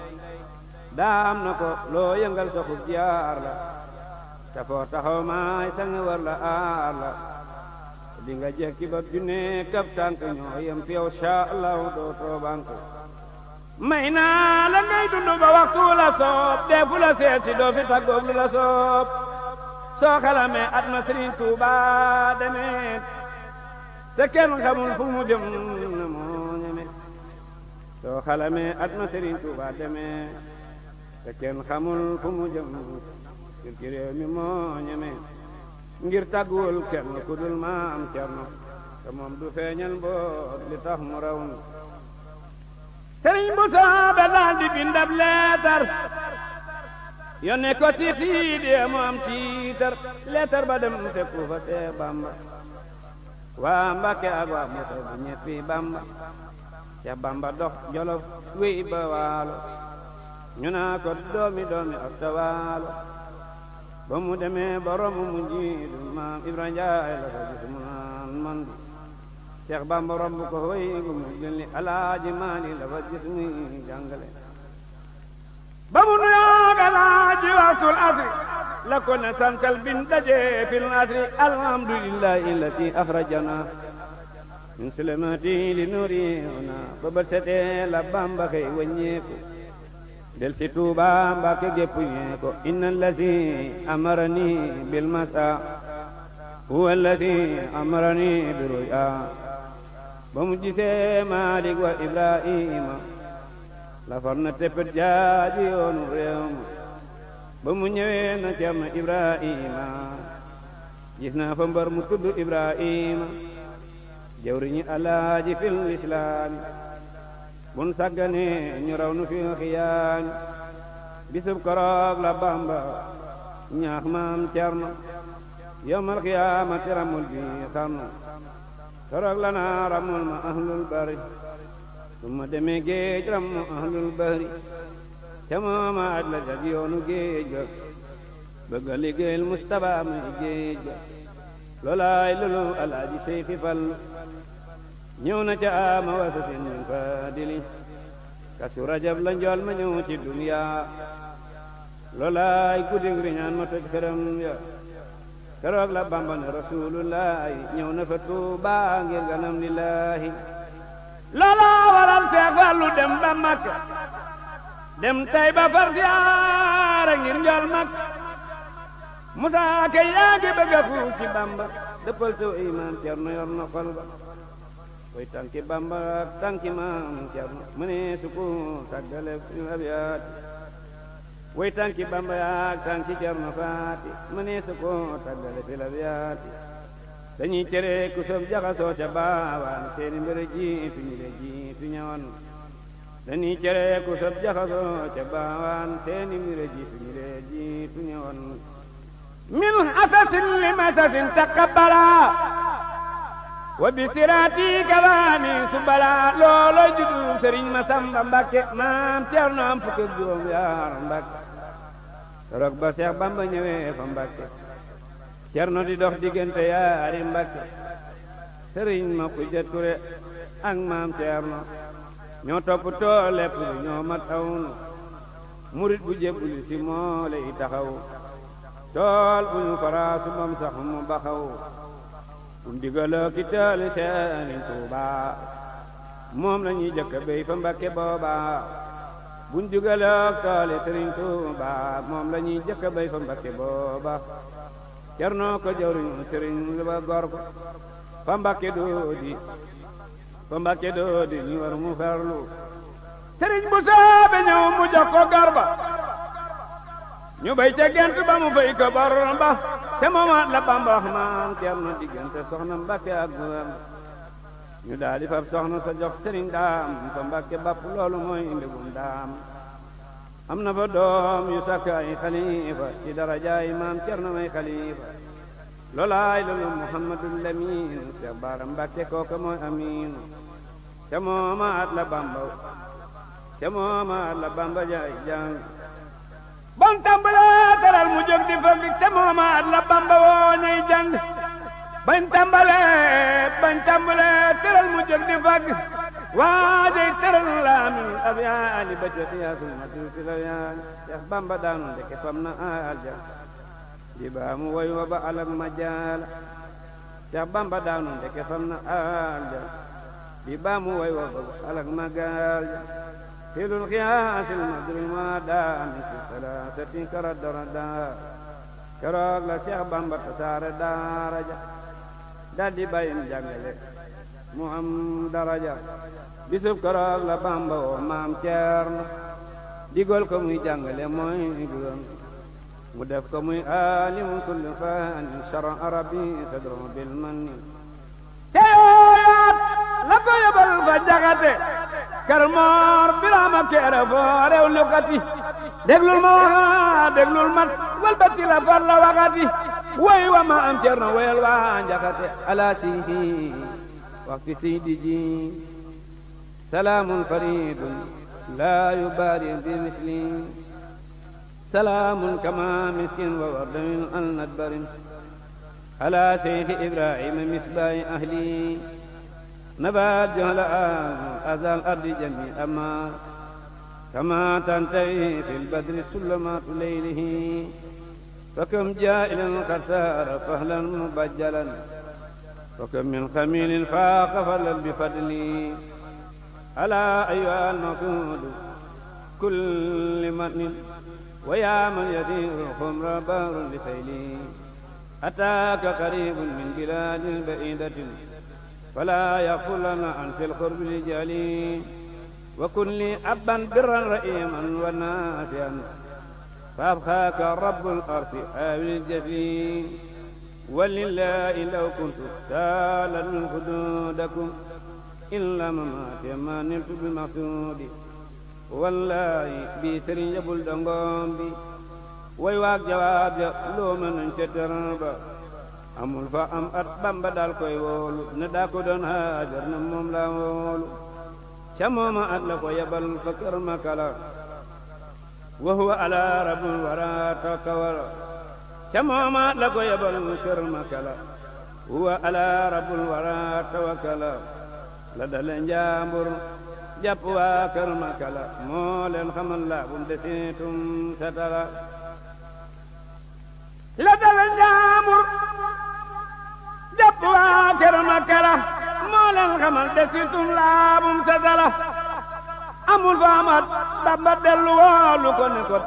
daam na ko loo yëngal soxub jaar la te foo taxaw maay sang war la aar la di nga jekki ba junne kab tànk ñoo yem fi yow sha Allah doo toobank may naa la ngay dund ba waxtu la soob deefu la seeti doo fi tàggoog lu la soob soo xalamee at ma Sëriñ Tuuba demeet te kenn xamul fu mu jëm na moo ñeme soo xalamee at ma Sëriñ Tuuba demee te kenn xamul fu mu jëm ci réew mi moo ñeme ngir tàgguwul kenn ku dul maam Cerno te moom du feeñal mboot li tax mu raw nu sëriñ bu soobe daal di bindab leetar yónnee ko ci Siidi mu am tiitar leetar ba dem fekku fa Seex Bamba waa Mbàkke ak waa Musa bu ñeppi Bamba Seex Bamba dox Jolof wéy ba Waalo ñu naa ko doomi asta Waalo ba mu demee borom mu jiidu maam Ibra Njaay la ko gis mu naan man di Seex Bamba romb ko wéy gu mu julli Alaaji Maali la fa gis muy jàngale ba mu nuyoog Alaaji waxtul asri la ko ne sankal bin daje fil asri alhamdulillahi allati akhrajana min sulemati li nurina ba bët setee la Bamba xëy wàññeeku del si Tuuba Mbàkke gépp ñee ko inna allati amarani bil masa huwa allati amarani bi ruya ba mu gisee Maalik wa Ibrahima la far na teppet jaaji yoonu réew ma ba mu ñëwee na Cerno Ibrahima gis naa fa mbar mu tudd Ibrahima jawriñi Alaaji fil islaami bun saggane ñu raw nu fi xiyaani bisub koroog la Bamba ñaax maam Cerno yawmal xiyaamati ramul bi xarnu koroog la naa ramul ma ahlul bari summa demee géej ramu ahlul bari ca mooma at la jag yoonu géej ga bëgg a liggéeyal Mustapha may géej ga loolaay lulu Alaaji Seyfi Fallu ñëw na ca ama wasatin min fadili kasu rajab la njool ma ñëw ci duniya loolaay guddig riñaan ma toj këram ya keroog la Bamba ne rasulullahi ñëw na fa Tuuba ngir ganam lillahi loola waral Seex Fallu dem ba Makka dem tay ba far siyaare ngir njool Makka Musaa Ka yaa ngi bëgg a fuuf ci Bamba dëppal soo iman Cerno yor na xol ba koy tànki Bamba ak tànki maam Cerno mu ne su ko tàggale fi abiyaati way tànki Bamba ak tànki Cerno faati mu ne su ko tàggale fi abiyaati dañuy tere ku sob jaxasoo ca baawaan seeni mbir jiitu ñu le jiitu ñawan dañuy tere ku sob jaxasoo ca baawaan seeni mbir jiitu ñu le jiitu ñawan min asasin li masasin taqabbala wa bi siraati kalaami subala loolo juddu Sëriñ Masamba Mbàkke maam Cerno am fukk ak juróom yaar Mbàkke keroog ba Seex Bamba ñëwee fa Mbàkke Cerno di dox diggante yaari Mbàkke Sëriñ ma ku ja Ture ak maam Cerno ñoo toppatoo lépp lu ñoo mat awnu murit bu jébbuli si moo lay taxaw tool bu ñu faraasu bam sax mu baxaw bu ndigaloo ki tooli Sëriñ Tuuba moom la ñuy jëkk béy fa Mbàkke booba bu ndigaloo tooli Sëriñ Tuuba moom la ñuy jëkk béy fa Mbàkke booba Cerno ko jawriñu Sëriñ lu ba gor ko fa Mbàkke doodi ñu war mu farlu Sëriñ bu soobe ñëw mu jox ko garba ñu bay ca gent ba mu fay ko bor ba te moomaat la Bamba wax maam Cerno diggante soxna Mbàkke ak guram ñu daal di fab soxna sa jox Sëriñ Daam fa Mbàkke bapp loolu mooy mbégum daam am na fa doom yu sakk ay xalifa ci darajaay maam Cerno may xalifa loolaay loolu Muhammadul Lamin Seex Baara Mbàkke kooka mooy amiinu te moomaat la Bamba jaay jàng bon tàmbalee teral mu jóg di fëgg te moomaat la Bamba woo ñuy jàng bañ tàmbalee teral mu jóg di fëgg waa dey teral laamin ab yaali ba jot yaasul ma tuuti la yaali Seex Bamba daanu ndeke fam na alja di baa mu woy wa ba alag ma jaala Seex Bamba daanu ndeke fam na alja di baa mu woy wa ba alag ma gaalja tilul xiyaasil madril ma daami fi salaasati karaddarada keroog la Seex Bamba tasaare daara ja daldi bayim jàngale mu am daraja bisub koroog la Bamba woo maam Ceerno digal ko muy jàngale mooy duram mu def ko muy alimu kulli fani shara arabi sadro bil manni teewaat la ko yóbbal fa jaxate kër Moor Birama Kéré foo rew lukati déglul ma waxa déglul mat walbati la far la waxati way wa ma am Ceerno wayal waa njaxate ala sidi waxti sidi ji salaamun faridun la yubari bi misli salaamun kama miskin wa warda min al nadbarin ala seydi Ibrahima misbayi ahli nabat jola azal ardi jami ama kama tantahi fil badri sulamatu leylihi fakam jailan qasara fahlan mubajjalan fakam min xamilin faaqa falal bifadli ala ayyuha almaqud kulli manin wa ya man yadiru xumra barun li sayli ataaka qaribun min biladin baidatin فلا يغفلنا عن في القرب لجالي وكن لي أبا برا رئيما ونافعا فأبخاك رب الأرض آمن الجفين ولله لو كنت سالا من حدودكم إلا مماتي ما نلت بالمقصود والله بيسر يبل دنغم بي ويواك جواب لو من انشتربا amul fa am at Bamba dal koy woolu ne daa ko doon haajar na moom la woolu ca mooma at la ko yabal fa kër Makala wa huwa ala rabbul wara takawala ca mooma at la ko yabal kër Makala huwa ala rabbul wara tawakkala la dale njaambur jàpp waa kër Makala moo leen xamal la bum desitum satala la dale njaambur jàpp waa kër Makala moo leen xamal desitum laabum satala amul fa amat Bamba dellu woolu ko ne ko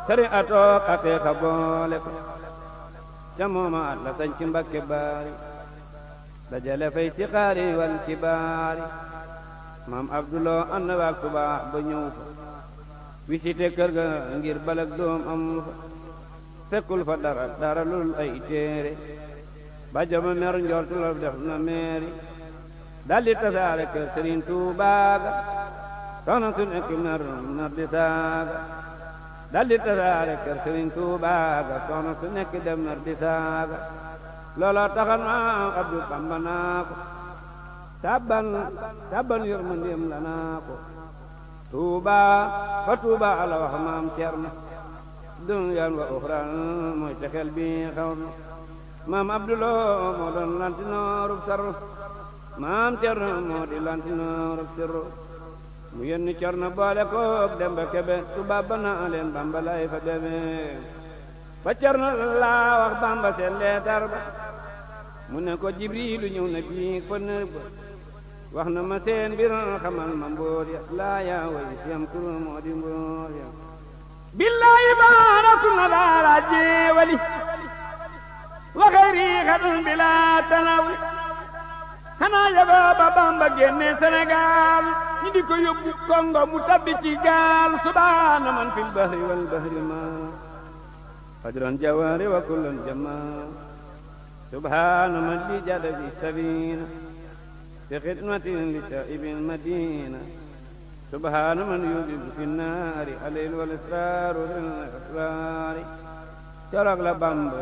sari atook aqiiqa boole ko ca mooma at la sañ ci Mbakke Baari dajale fay ci xaari wal kibaari maam Abduloo ànd waak tubaax ba ñëw fa visité kër ga ngir balak doom amul fa fekkul fa dara lul ay téere ba joma mer njortu la def na meeri daldi tasaare kër Sëriñ Tuubaa ga soxna su nekk nar di saaga daldi tasaare kër Sëriñ Tuubaa ga soxna su nekk dem nar di saaga looloo taxal maam Abdu Bamba naa ko tabban yërmandeem la naa ko Tuubaa fa Tuubaa ala wax maam Cerno duniyaan wa uxraan mooy texel bi xaw na maam Abduloo moo doon lantinoorub sarru maam Cerno moo di lantinoorub sirru mu yenni Cerno boole koog Demba Kebe tubaab ba naa leen Bamba lay fa demee fa Cerno laa wax Bamba seen leetar ba mu ne ko Jibriilu ñëw na fii fa nër ba wax na ma seen mbir xamal ma mbóor ya laa yaa way siyam tur moo di mbóor ya billaahi baaratu na daara jeewali wa xayri xadun bila tanawi xanaa yagoo ba Bamba génne Sénégal ñi di ko yóbbu Kongo mu tabbi ci gaal subhaana man fil bahri wal bahri ma fajran jawaari wa kullan jama subhaana man li jada bi sabina fi xidmatin li taibin madina subhaana man yudibu fi naari alayl wal israaru lil asraari corog la Bamba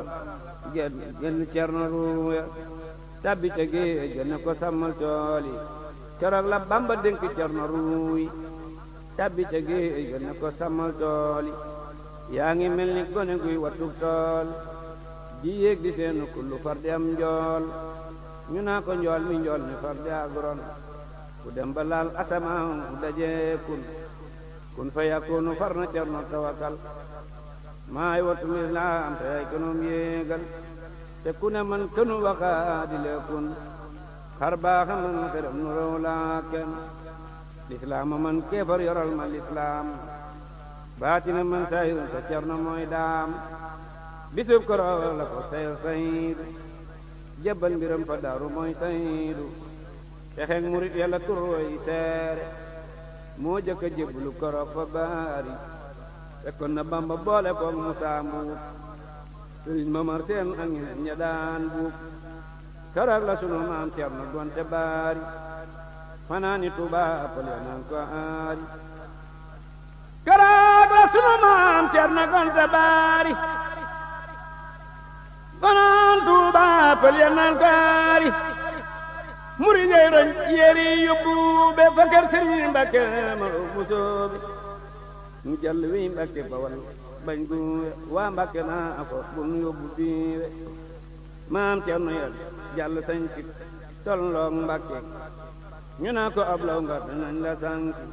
génn Cerno ruuya tabbi ca géej ga ne ko sàmmal tool yi corog la Bamba dénk Cerno ruuy tabbi ca géej ga ne ko sàmmal tool yi yaa ngi mel ni gone guy wattub tool di yéeg di seenu kullu far di am njool ñu naa ko njool mi njool mi far di agron ku dem ba laal asamaan ku dajee kun fa yakunu far na Cerno tawakkal maay wattu lislaam te ay konoom yéegal te ku ne man kënu waxaa di leekun xar baaxa man xerem nu raw laa kenn lislaama man keefar yoral ma lislaam baatina man sayir sa Cerno mooy daam bisub koro la ko sayir sayir jébbal mbiram fa daaru mooy saydu texeeg murit yàlla turooy seere moo jëkk a jébbalu koroog fa baari fekkoon na Bamba boole koog Musaa Mbuub Sëriñ Mamar Seen ak ñeneen ña daan buub koroog la sunu maam Cerno gonte baari fanaani Tuubaa pël ya naan ko aari koroog la sunu maam Cerno gonte baari fanaan Tuubaa pël ya naan ko aari muri ñey roñ yéeri yóbbu be fa kër Sëriñ Mbàkke ma musóobi mu jàll wi Mbàkke Bawal bañ guwe waa Mbàkke naa ko bun yóbbu biiwe maam Cerno ya jàll sañ ci tolloog Mbàkke ñu naa ko ab law nga danañ la sànki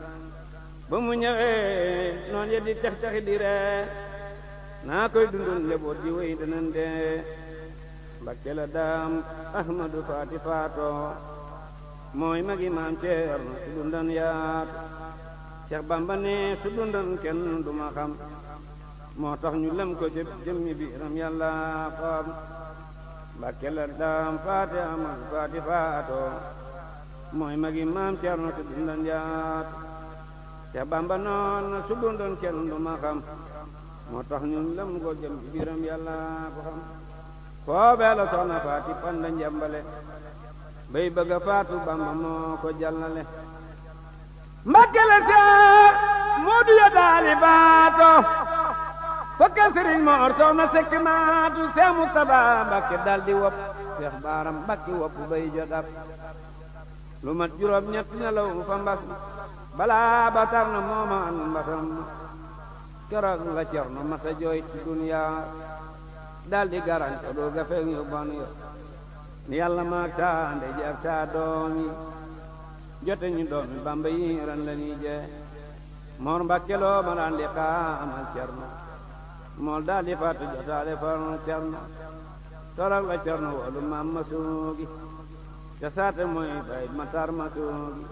ba mu ñëwee noon ye di tex texi di ree naa koy dundun leboot di wéy danan dee Mbàkke la daam Ahmadu Faati faatoo mooy magi maam Cerno su dundan yaatu Seex Bamba ne su dundan kenn du ma xam moo tax ñu lem ko jëmmi biiram yàlla xam Mbàkke la daam Faati Ahmadu Faati faatoo mooy magi maam Cerno su dundan yaatu Seex Bamba noon su dundan kenn du ma xam moo tax ñu lem ko jëmmi biiram yàlla ko xam foobee la soxna Faati Panda Njambale bay bëgga faatu Bamba moo ko jàllale Mbàkke la Seex Moodu ya daali baato fokka Sëriñ Moor soxna Sekk maatu Seex Mustafaa Mbàkke daldi wopp Seex Baaram Mbàkke wopp bay jodab lu mat juróom ñett nelaw fa mbas balaa ba tar na mooma an mbasam keroog la Cerno masa jooy ci duniyaa daldi garante doo ga feeg yu bon yo ni yàlla maag taa ndey ji ak taa doom yi jote ñu doomi Bamba yi ran la ñuy jee Moor Mbàkke loo ma daan di xaamal Cerno mool daldi faatu jotaale far Cerno torok la Cerno woolu maam ma suugi te saate mooy bay Matar ma suugi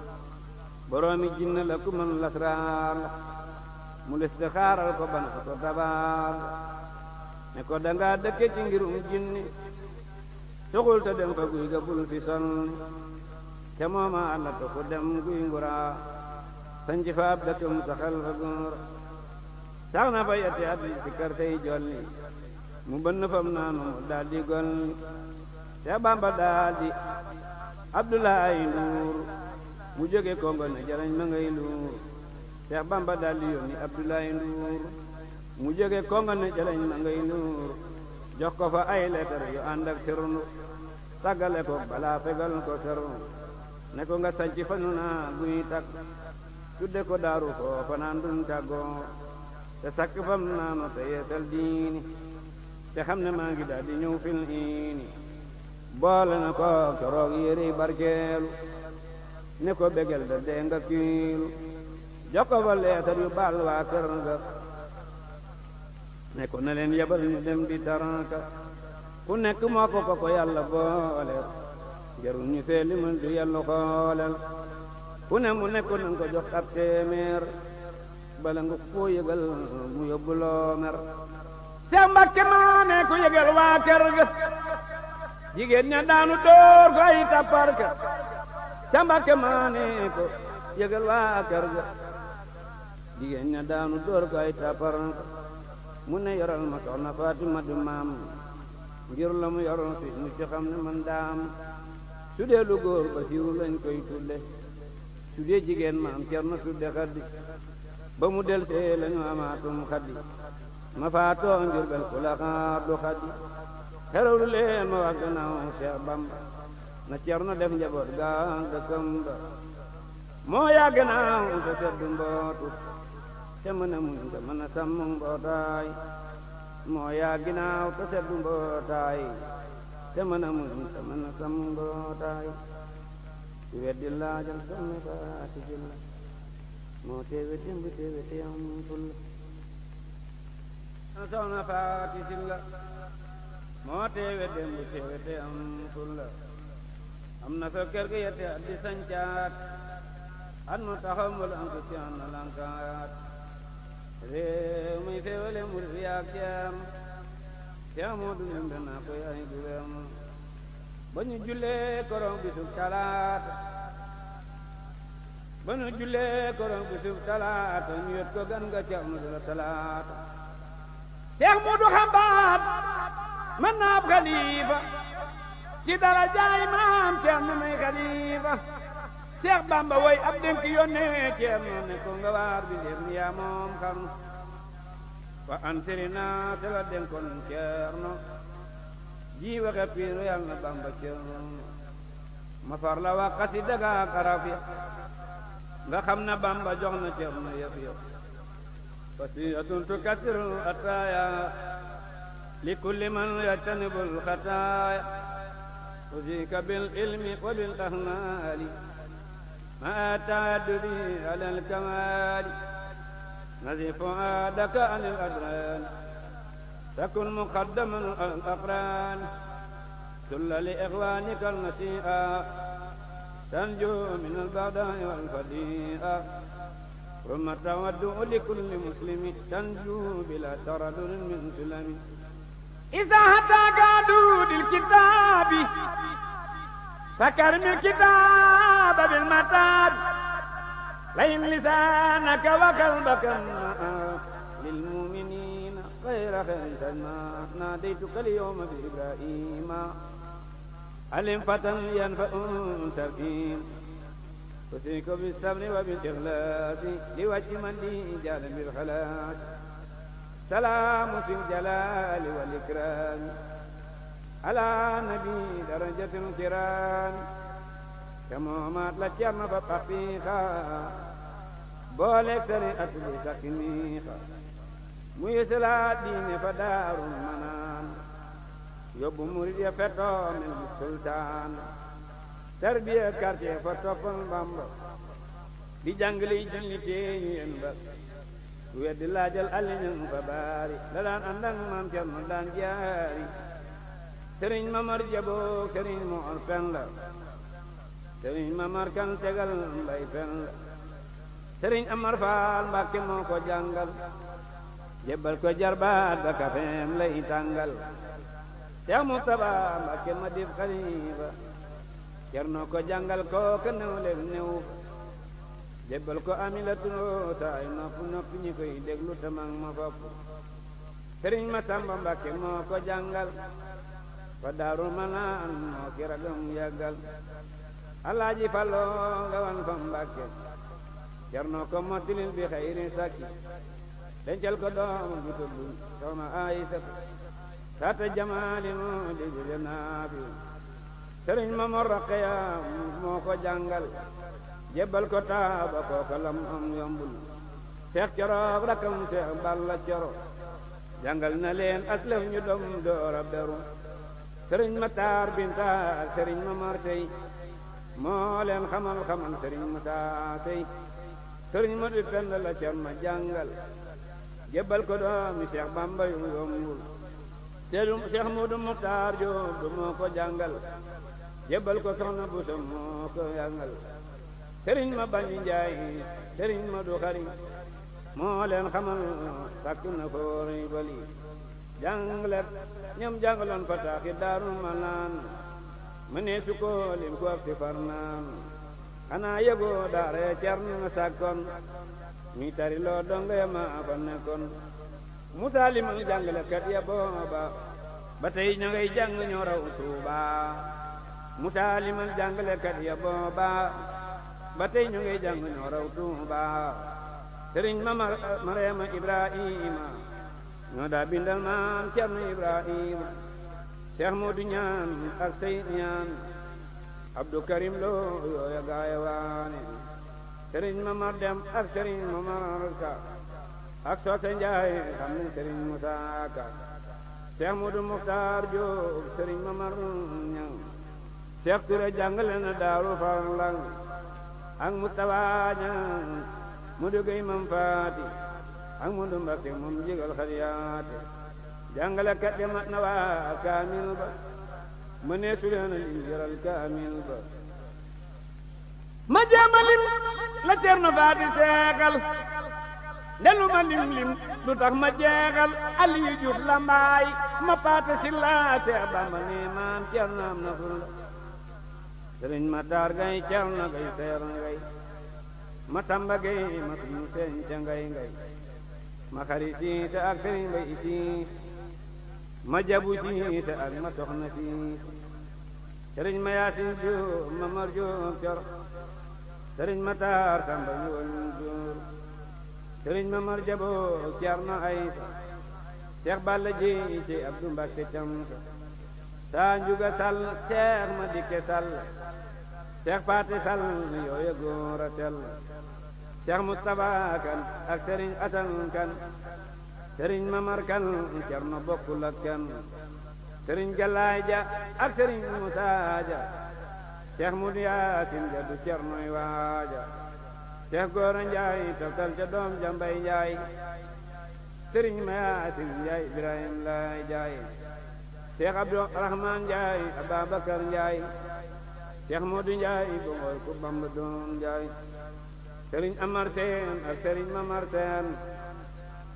boroomi jinne la ku mën lasraar la mu listixaaral ko bana ko tabaar ne ko danga dëkke ci ngirum jinni tuxul te dem fa guy ga bul fi sonni te mooma àlla to ko dem guy nguraa sanci fa ab dëkkam saxal fa góor sax na fa yetti at si kër tey jolli mu bënn fam naanu mu daldi golli te Bamba daldi Abdoulaye Nduur mu jóge Kongo ne jarañ ma ngay luur Seex Bamba daldi yónni Abdoulaye Nduur mu jóge Kongo ne jarañ ma ngay luur jox ko fa ay leetar yu ànd ak ternu tàggale ko balaa fegal ko sernu ne ko nga sanci fa nu naa guy takk tudde ko daaru ko fanaan dun tàggoo te sakk fam naano te yeesal diini te xam ne maa ngi daal di ñëw fil iini boole na ko keroog yéri barkeelu ne ko begel da dee nga kiilu jox ko fa leetar yu baal waa kër ga ne ko na leen yebal ñu dem di taranka ku nekk moo ko yàlla booleel jarul ñu fee limal du yàlla xooleel ku ne mu nekk nanga ko jox ab téeméer bala nga koo yëgal mu yóbbu loo mer Seex Mbàkke maa ne ko yëgal waa kër ga jigéen ña daanu door ko ay tapparka Seex Mbàkke maa ne ko yëgal waa kër ga jigéen ña daanu door ko ay tapparka mu ne yoral ma soxna Fatima du maam ngir la mu yoroon si mu ci xam ne man daam su dee lu góor Basiiru lañ koy tudde su dee jigéen maam Cerno tudde Xaddi ba mu del see lañu amaatum Xaddi ma faatoo Njurbel ku la xaar du Xaddi xerawlu leen ma wax gannaaw Seex Bamba na Cerno def njaboot gaa dëkkam ba moo yaa gannaaw te seddu mbootu te mën a muñ te mën a sàmm mbootaay moo yaa ginaaw te seddu mbootaay te mën a muñ te mën a sàmm mbootaay ci weddi laajal soxna Faati Sylla moo teewe démb teewe te am fulla soxna Faati Sylla moo teewe démb teewe te am fulla am na fa kër ga yette at di sancaat at mu taxaw mu lank ci an na lankaat réew muy féewale murid yaak jaam te amoo du lim dana ko yaay du wem ba ñu jullee korong bisub talaata ba ñu jullee korong bisub talaata ñu yot ko gan nga ca mu la talaata Seex Mudu Xambaat man naab xalifa ci dara jaay maam Ceerno may xalifa Seex Bamba way ab dénk yónnee Ceerno ne ko nga waar bi ndéef ni yaa moom xarnu wa antiri naa te la dénkoon Ceerno ji waxe piiru yàlla na Bamba Ceerno ma far la waxati daga karaf ya nga xam na Bamba jox na Ceerno yëf yëf wasiyatun tukathiru ataaya li kulli man yajtanibul xataaya usika bil ilmi wa bil ahmaali ma taaddudi ala al kamaali نزف فؤادك عن الأدران تكن مقدما على الأقران سل لإخوانك النسيئة تنجو من البغداء والفديئة ثم تودع لكل مسلم تنجو بلا تردد من سلم إذا هتاك عدود الكتاب فكرم الكتاب بالمتاب لئن لسانك وقلبك للمؤمنين غير خير ما ناديتك اليوم بإبراهيم علم فتى ينفع تركين تسيك بالصبر وبالإخلاص لوجه من لي جال بالخلاص سلام في الجلال والإكرام على نبي درجة الكرام كما مات la Ceerno fa papiixa booleeg sari at bi sakimiixa mu yësalaat diine fa daarul manaan yóbbu murid ya fetoo mel ni sultaan tarbiya quartier fa toppal Bamba di jàngale julli teeñu yen ba weddi laajal aliñan fa baari la daan àndak maam Ceerno daan jaari sëriñ Mamar Jaboo sëriñ Moor Pen la sëriñ Mamar Kan tegal mbay fen la sëriñ Amar Faal Mbàkke moo ko jàngal jébbal ko jarbaat ba kafeem lay tàngal Seex Mustaba Mbàkke ma dib xalifa Cerno ko jàngal ko ka new leg new jébbal ko Aminatu taay nopp noppi ñi koy déglu tamang ma fopp sëriñ Masamba Mbàkke moo ko jàngal fa Daaru Manaan moo ki ragam yàggal Alaaji Fallu nga wan fa Mbàkke Cerno ko mottilil bi xayri sakki dencal ko doom ju tudd Soxna Aysatu saata jamaali moo di jële naafi sëriñ Mamor Roqaya moo ko jàngal jébbal ko taaba kooka lam am yombul Seex Coro rakam Seex Balla Coro jàngal na leen aslëf ñu dom door a beru sëriñ Matar Binta sëriñ Mamar Sey moo leen xamal sëriñ Musaa Sey sëriñ Madu Penda la Cerno jàngal jébbal ko doomi Seex Bamba yu yombul Seex Mudu Muxtaar Jóob moo ko jàngal jébbal ko Soxna Buso moo ko jàngal sëriñ ma Bañu Njaay sëriñ Madu Xari moo leen xamal sàkk na foori bali jàngale ñam jàngaloon fa taaxi Daaru Manaan mu ne su ko lim ko fi far naan xanaa yëgoo daara Cerno nga sàkkoon mi tari loo donga ya ma fa nekkoon mu taalimal jàngalekat ya booba ba tey ña ngay jàng ñoo raw Tuuba mu taalimal jàngalekat ya booba ba tey ñu ngay jàng ñoo raw Tuuba sëriñ Mareema Ibrahima ñoo daa bindal maam Cerno Ibrahima Seex Moodu ñaan ak Seyid ñaan Abdou Karim Lo yooya gaaya waane sëriñ Mamar Dem ak sëriñ Mamar Ka ak Soose Njaay xam ne sëriñ Musaa Ka Seex Moodu Muxtaar Jóob sëriñ Mamar Ñang Seex Ture jàngale na Daaru Farlang ak Mustafa Ñang Mudu Gey Mam Faati ak Mudu Mbakke moom jigal xariyaate jàngale kat ya mat na waa kaamil ba ma ne su leen lim jaral kaamil ba ma jéema lim la Cerno Faati seekal ndelu ma lim lu tax ma jeexal Aliyu Juuf Lambaay ma paata si laa Seex Bamba ne maam Cerno am na ful sëriñ Matar Gay Cerno Gay seer ngay ma tamba gay ma suñu sëriñ ca ngay ma xari siite ak sëriñ Mbay siit ma jabu siite ak ma soxna siit sëriñ ma yaasin Jóob ma mar Jóob cor sëriñ Matar Samba ñuwal Jóor sëriñ ma mar jaboo Cerno Aysa Seex Balla Jeey ci Abdu Mbakke Camsa saa njuga sall Seex ma dikke sall Seex Faati sall yooya góor a sell Seex Mustafa Kan ak sëriñ Asan Kan sëriñ Mamar Kan Cerno bokkul ak kan sëriñ Galaay Ja ak sëriñ Musaa Ja Seex Mudu Yaasin Ja du Cernoy waaja Seex Góora Njaay toftal ca doom ja Mbay Njaay sëriñ ma Yaasin Njaay Ibrahim Laay Njaay Seex Abdu Rahmaan Njaay Ababakar Njaay Seex Mudu Njaay Bongol ku Bamba doon Njaay sëriñ Amar Seen ak sëriñ Mamar Seen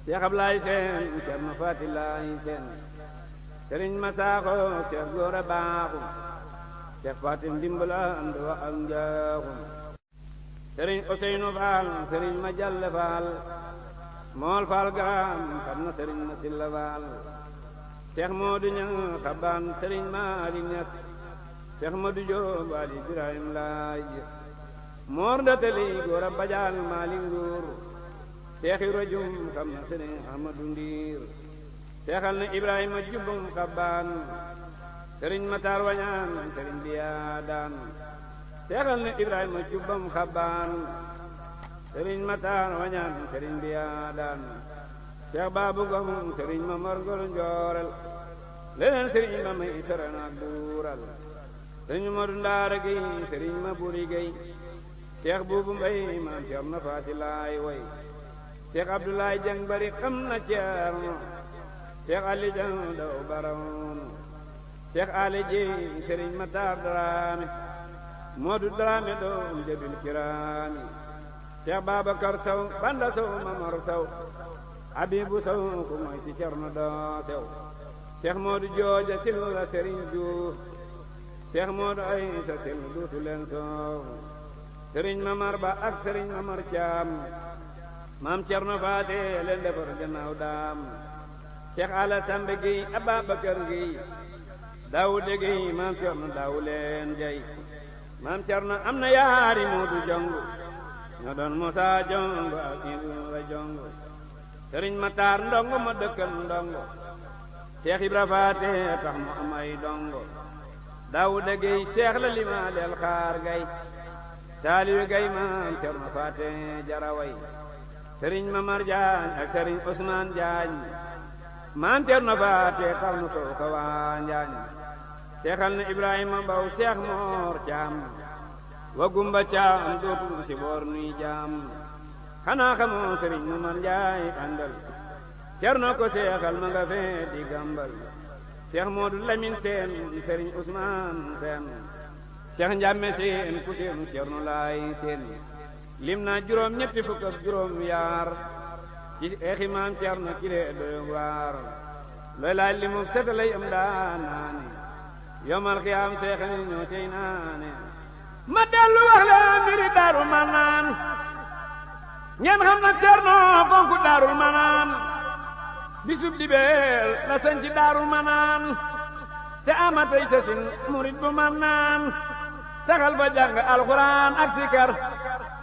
Seex Ablaay Seen Cerno Faati Laay Seen sëriñ Masaaxo Seex Góora Baaxu Seex Faati Ndimbala ando wa ak njaaxum sëriñ Useynu Faal sëriñ ma Jalle Faal mool Faal garam xam na sëriñ ma Silla Faal Seex Moodu Ñaŋ xabaan sëriñ Maali Ñas Seex Moodu Jóob Ali Ibrahim Laay moor ndatali Góora Bajaan Maali Nguur Seex Ibra Jum xam na sëriñ Ahmadu Ndiir seexal na Ibrahima Jubbum xabaan sëriñ Matar Wañaan sëriñ Biyaa Daan seexal na Ibrahima Jubbum xabaan sëriñ Matar Wañaan sëriñ Biyaa Daan Seex Baabu Gom sëriñ Mamar Gol Njoorel leneen sëriñ ma may sëran ak duural sëriñ Modu Ndaara Gey sëriñ ma Buri Gey Seex Buubu Mbay maam Cerno Faati Laay way Seex Abdoulaye Jang bari xam na Cerno Seex Ali Jang daw barawnu Seex Ali Jeey sëriñ Matar Daraame Moodu Daraame doom jabil kiraami Seex Babakar Saw Banda Saw Mamar Saw Abibu Saw ku moy ci Cerno doo sew Seex Moodu Jooja Silla sëriñ Juuf Seex Moodu Aysa Silla duutu leen soow sëriñ Mamar Ba ak sëriñ Mamar Caam maam Cerno Faate leen defar gannaaw daam Seex Ala Sambe Gey Ababakar Gey Daawude Gey maam Cerno daawu leen jay maam Cerno am na yaari Moodu jongu ñoo doon Musaa jongo ak Ibra jongo sëriñ Matar ndongo ma dëkkal ndongo Seex Ibra Faate tax mu am ay dongo Daawude Gey Seex la limaaleel xaar gay Saaliyu Gay maam Cerno Faate jaraway sëriñ Mamar Jaañ ak sëriñ Usmaan Jaañ maam Cerno Faate tax nu soo ka waa Njaañ seexal na Ibrahima Mbaw Seex Moor Caam wa gumba Caam dootul ci boor nuy jaam xanaa xamoo sëriñ Mamar Njaay àndal Cerno ko seexal ma nga fee di gàmbal Seex Moodu Lamin Seen sëriñ Usmaan Seen Seex Njàmme Seen ku seenu Cerno Laay Seen lim naa juróom ñetti fukk ak juróom yaar ci eexi maam Cerno ci lee doy waar looy laaj li mu setalay am daanaane yomal xiyaam seexani ñoo tey naane ma dellu wax leen mbiri Daaru Manaan ngeen xam na Cerno fonku Daaru Manaan bisub dibeel la sañ ci Daaru Manaan te amatay sasin murit bu Manaan saxal fa jàng alxuraan ak sikar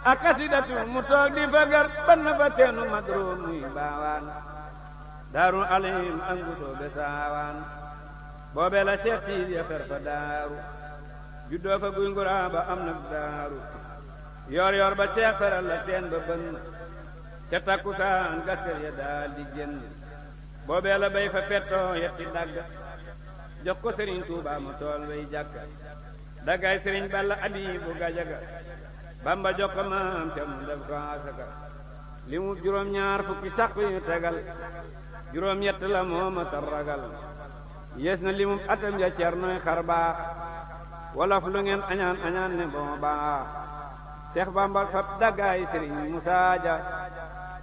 ak kasidatu mu toog di fagar ban na fa teenu madroom muy baawaan Daaru Alim ak ngusoo be saawaan boobe la Seex Siidi fer fa daaru juddoo fa guy nguraa ba am na daaru yor yor ba Seex feral la teen ba bënn ca takkusaan gaskër ya daal di génn boobee la bay fa fettoo yetti dagg jox ko Sëriñ Tuubaa mu tool way jàkka daggay Sëriñ Balla Abibu Gajaga Bamba jox ko maam Cerno def ko asaka li mu juróom ñaar fukki saq yu tegal juróom yett la mooma tar ragal yees na li mu atam ja Cernoy xar baax wolof lu ngeen añaan añaan ne boo baax Seex Bamba fab daggay Sëriñ Musaa Ja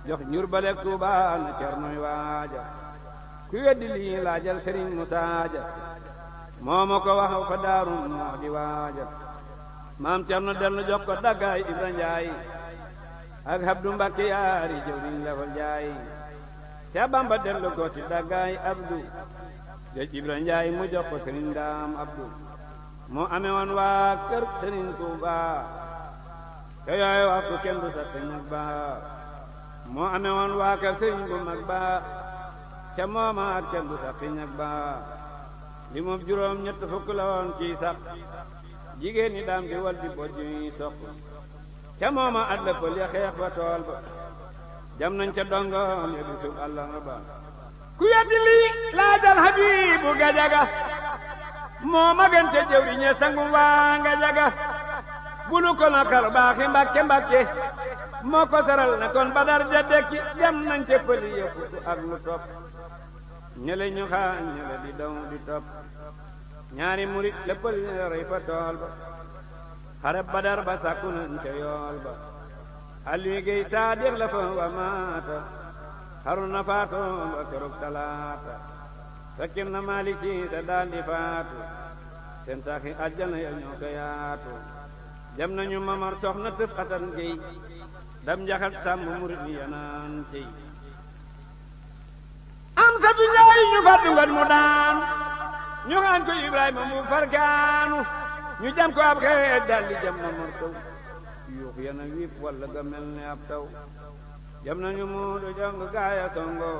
jox ñur balek Tuubaa na Cernoy waaja ku weddi lii laajal Sëriñ Musaa Ja moo ma ko wax fa Daaru moo di waaja maam Cerno dellu jox ko daggaay Ibra Njaay ak Abdu Mbakke yaari jëwriñ la fa jaay Seex Bamba dellu ko ci daggaay Abdu de Ibra Njaay mu jox ko Sëriñ Daam Abdu moo amee woon waa kër Sëriñ Tuuba te yooyu waxtu kenn du sa teñak ba moo amee woon waa kër Sëriñ bu mag ba ca moomaat kenn du sa teñak ba li moom juróom ñett fukk la woon ci sax jigéen ñi daam di wal di bojj yi soq ca mooma at la pël ya xeex ba tool ba jam nañ ca dongoom ya bisub Allah ba ku yeddi lii laajal Habibu Gajaga moo magante jëwri ñe sangu waa Gajaga bulu ko na kar baaxi Mbàkke Mbàkke moo ko saral na kon Badar ja dekki jam nañ ca pël ya fukk ak lu topp ñele ñu xaañ ñele di daw di topp ñaari murit la pël ya rey fa tool ba xare Badar ba sàkku nañ ca yool ba Aliou Gueye Saadix la fa wa maata xaru na faatoom ba keroog talaata fekkin na Maliki te daal di faatu seen taxi àjjana ya ñoo ko yaatu jam nañu Mamar Soxna tëf Xasan Gueye dam njaxat sàmm murit ni yanaan cey am satu Njaay ñu fàttu ngat mu daan ñu xaan ko Ibrahima mu farkaanu ñu jam ko ab xeet daal di jam Mamar Sow yuux yana wiip walla ga mel ne ab taw jam nañu Moodu jong gaaya songo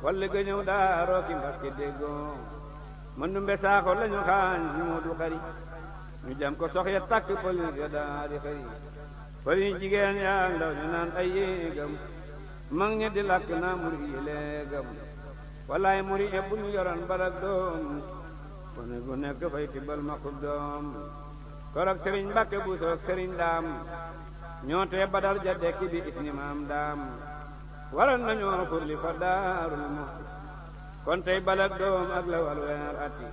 walla ga ñëw daaroo ki Mbakke déggoo man du mbesaaxo lañu xaañ Moodu xari ñu jam ko sox ya takk pël ya daal di xari pël yi jigéen yaa ndaw ñu naan ay yéegam mag ñe di lakk naa muri yi léegam wallaay muri e bu ñu yoroon barak doom kone gu nekk fay tibbal makub doom korok Sëriñ Mbakke bu soog Sëriñ Daam ñoo tee Badar ja dekki bi it ni maam daam waroon nañoo furli fa Daarul Muxti kon tey balak doom ak la wal weer ati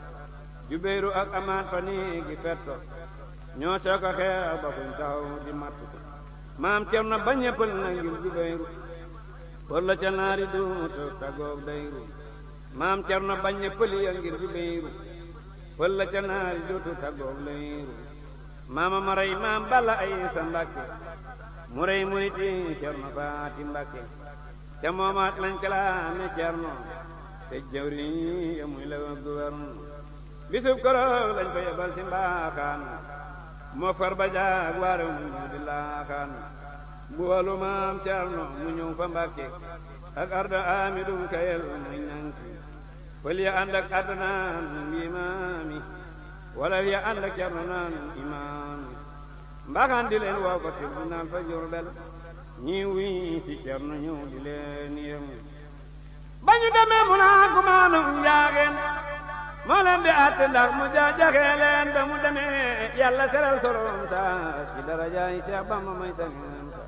Jubeyru ak Amaat fa néegi fetto ñoo soog a xeex ba fuñ taxaw di matt maam Cerno ba ñeppal na ngir Jubeyru por la ca naari duuto tagoog dayru maam Cerno ba ñeppali ya ngir Jubeyru por la ca naari duuto tagoog dayru maama ma rey maam Balla ay sa Mbàkke mu rey muriti Cerno Faati Mbàkke ca moomaat lañ kalaame Cerno te jawri ya muy la gouverne bisub koroog lañ fa yebal si mbaaxaan moo far ba jaag waare mu ñëw di laaxaan bu walu maam Cerno mu ñëw fa Mbàkke ak arda amidum kayel muy ñanki fël ya ànd ak adnaan mbii maami wala ya ànd ak Cerno naan imaami mbaaxaan di leen woo ko tribunal fa Jurbel ñi wii ci Cerno ñëw di leen yem ba ñu demee mu naa ku maanum njaageen moo leen di àtte ndax mu jaxee leen ba mu demee yàlla seral solom sa ci darajaay Seex Bamba may tangeen sa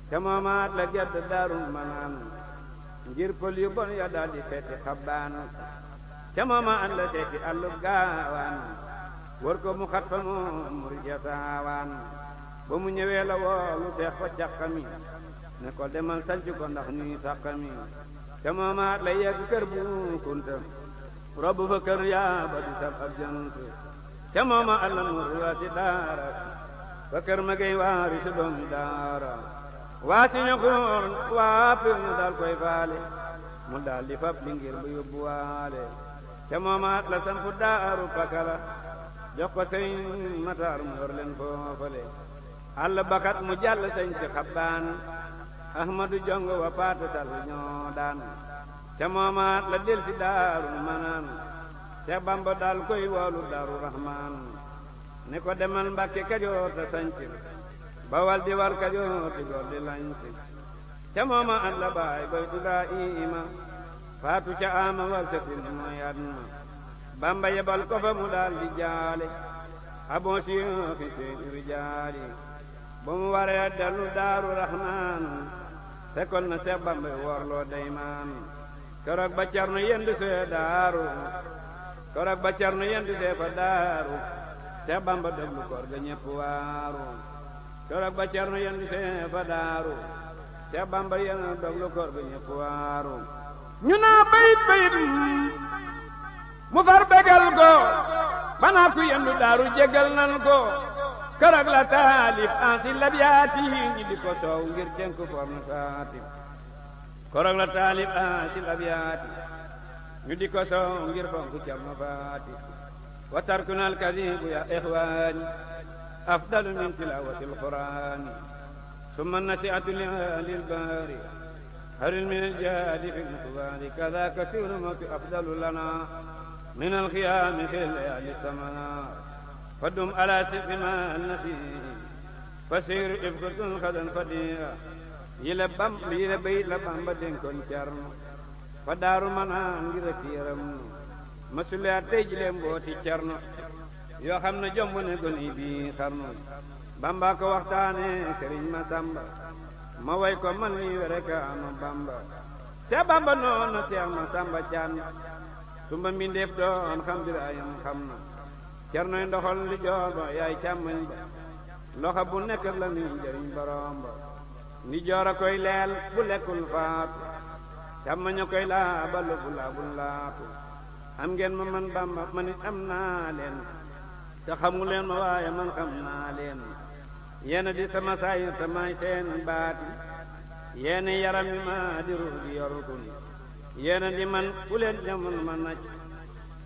te moomaat la gedd Daarul Manaan ngir pël yu bon ya daal di seeti xabbaan te moomaat la seeti allub gaawaan wër ko mu xat fa moom murid ya saawaan ba mu ñëwee la woolu Seex fa càqami ne ko demal sanc ko ndax ñuy sàqami te moomaat la yegg kër bu kunta robb fa kër yaa ba di sab ab jant te mooma alla nur waa si daara fa kër ma gay waari si doomi daara waa si ñoxoor waa pir ñu daal koy faale mu daal di fab li ngir bu yóbbu waale te moomaat la sampu daaru pakala jox ko Sëriñ Mataar mu yor leen foofale alla bakat mu jàll sañ ci xabbaan Ahmadu Jongo wa paata sal ñoo daan te moomaat la del si Daarul Manaan Seex Bamba daal koy woolu Daaru Rahmaan ne ko demal Mbàkke Kajoor te sanc Bawal di war Kajoor di gor di lañc te moomaat la baay boy tudaa iima faatu ca ama wal sa sin mooy adna Bamba yebal ko fa mu daal di jaale abon si fi seeni rijaali ba mu waree dellu Daaru Rahmaan fekkol na Seex Bamba worloo daymaan korok ba Cerno yendu see daaru korok ba Cerno yendu see fa daaru Seex Bamba déglu koor ga ñépp waaru korok ba Cerno yendu see fa daaru Seex Bamba yendu déglu koor ga ñépp waaru ñu naa bayit mu far bégal ko banaa ku yendu daaru jégal nan ko keroog la taalif ansi labiyaati ñi di ko soow ngir tenku forna saati keroog la taalif ansi labiyaati ñu di ko soow ngir fonku Cerno Faati wa tarkuna alkadibu ya ixwaani afdalu min tilawati alqurani summa nasiatu lilbari haril min aljadi fi lmutubari kadaka siru mawti afdalu lana min alxiyami fi layali samana fadum ala sirma annasi fasiru ifkatun xadan fadiya yila bayit la Bamba dénkoon Cerno fa daaru manaan ngir a kiiram masuliyaat tey jile mbooti Cerno yoo xam ne jomb ne goni bi xarnu Bamba ko waxtaane Sëriñ Masamba ma way ko man li were kaanu Bamba Seex Bamba noonu Seex Masamba Caan sumba mbindeef doon xam biraayam xam na Cernoy ndoxol li jooba yaay càmmoñ ba loxo bu nekk la ni njëriñ borom ba ni joora koy leel bu lekkul faatu càmmoña koy laaba lu bu laabul laatu am ngeen ma man Bamba man it am naa leen te xamu leen ma waaye man xam naa leen yéena di sama saayir te may seen baati yéena yaram mi ma di ruux di yorukun yéena di man ku leen jamun ma nacc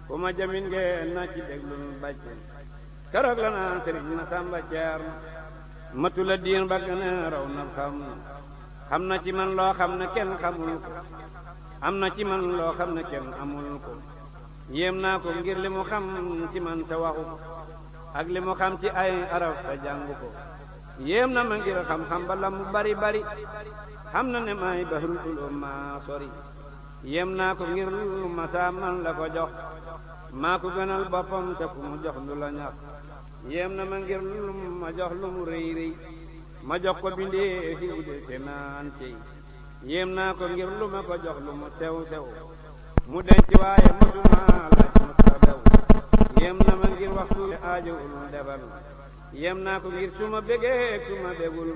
ku ma jamin ngeen nacc déglul bàcc keroog la naa Sëriñ Masamba Ceerno matu la diin ba gën a raw na xam na ci man loo xam ne kenn xamul ko am na ci man loo xam ne kenn amul ko yéem naa ko ngir li mu xam ci man te waxu ko ak li mu xam ci ay araf te jàngu ko yéem na ma ngir xam-xam bala mu bari bari xam na ne may bahrul ulum maa sori yéem naa ko ngir lu ma saa man la ko jox maa ko gënal boppam te ku mu jox lu la ñax yéem na ma ngir lu ma jox lu mu rëy rëy ma jox ko bindee fi ude te naan cey yéem naa ko ngir lu ma ko jox lu mu sew sew mu denc waaye mosuma laaj mosta bew yéem na ma ngir waxtu aajowul defal yéem naa ko ngir suma bégee suma bégul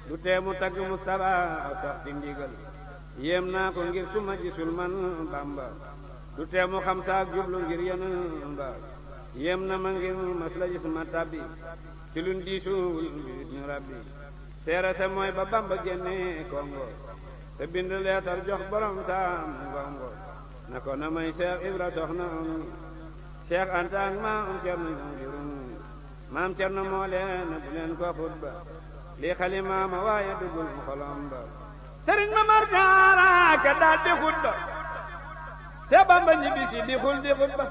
du tee mu tagg Mustafa sax ci ndigal yéem naa ko ngir suma gisul man Bamba du tee mu xam saak jublu ngir yenn ba yéem na ma ngir mas la gis ma tabbi ci lun diisuwul mbir ñu rabbi seere sa mooy ba Bamba génne Kongo te bind leetar jox borom saam ngongo na ko na may Cheikh Ibra soxna Cheikh Anta ak maam Cerno maam Cerno moo leen bu leen ko xutba lii xalimaama waaye dugul xolom ba Sëriñ Mamar Jaara ka daal di xutba te Bamba ñibbisi di xul di xutba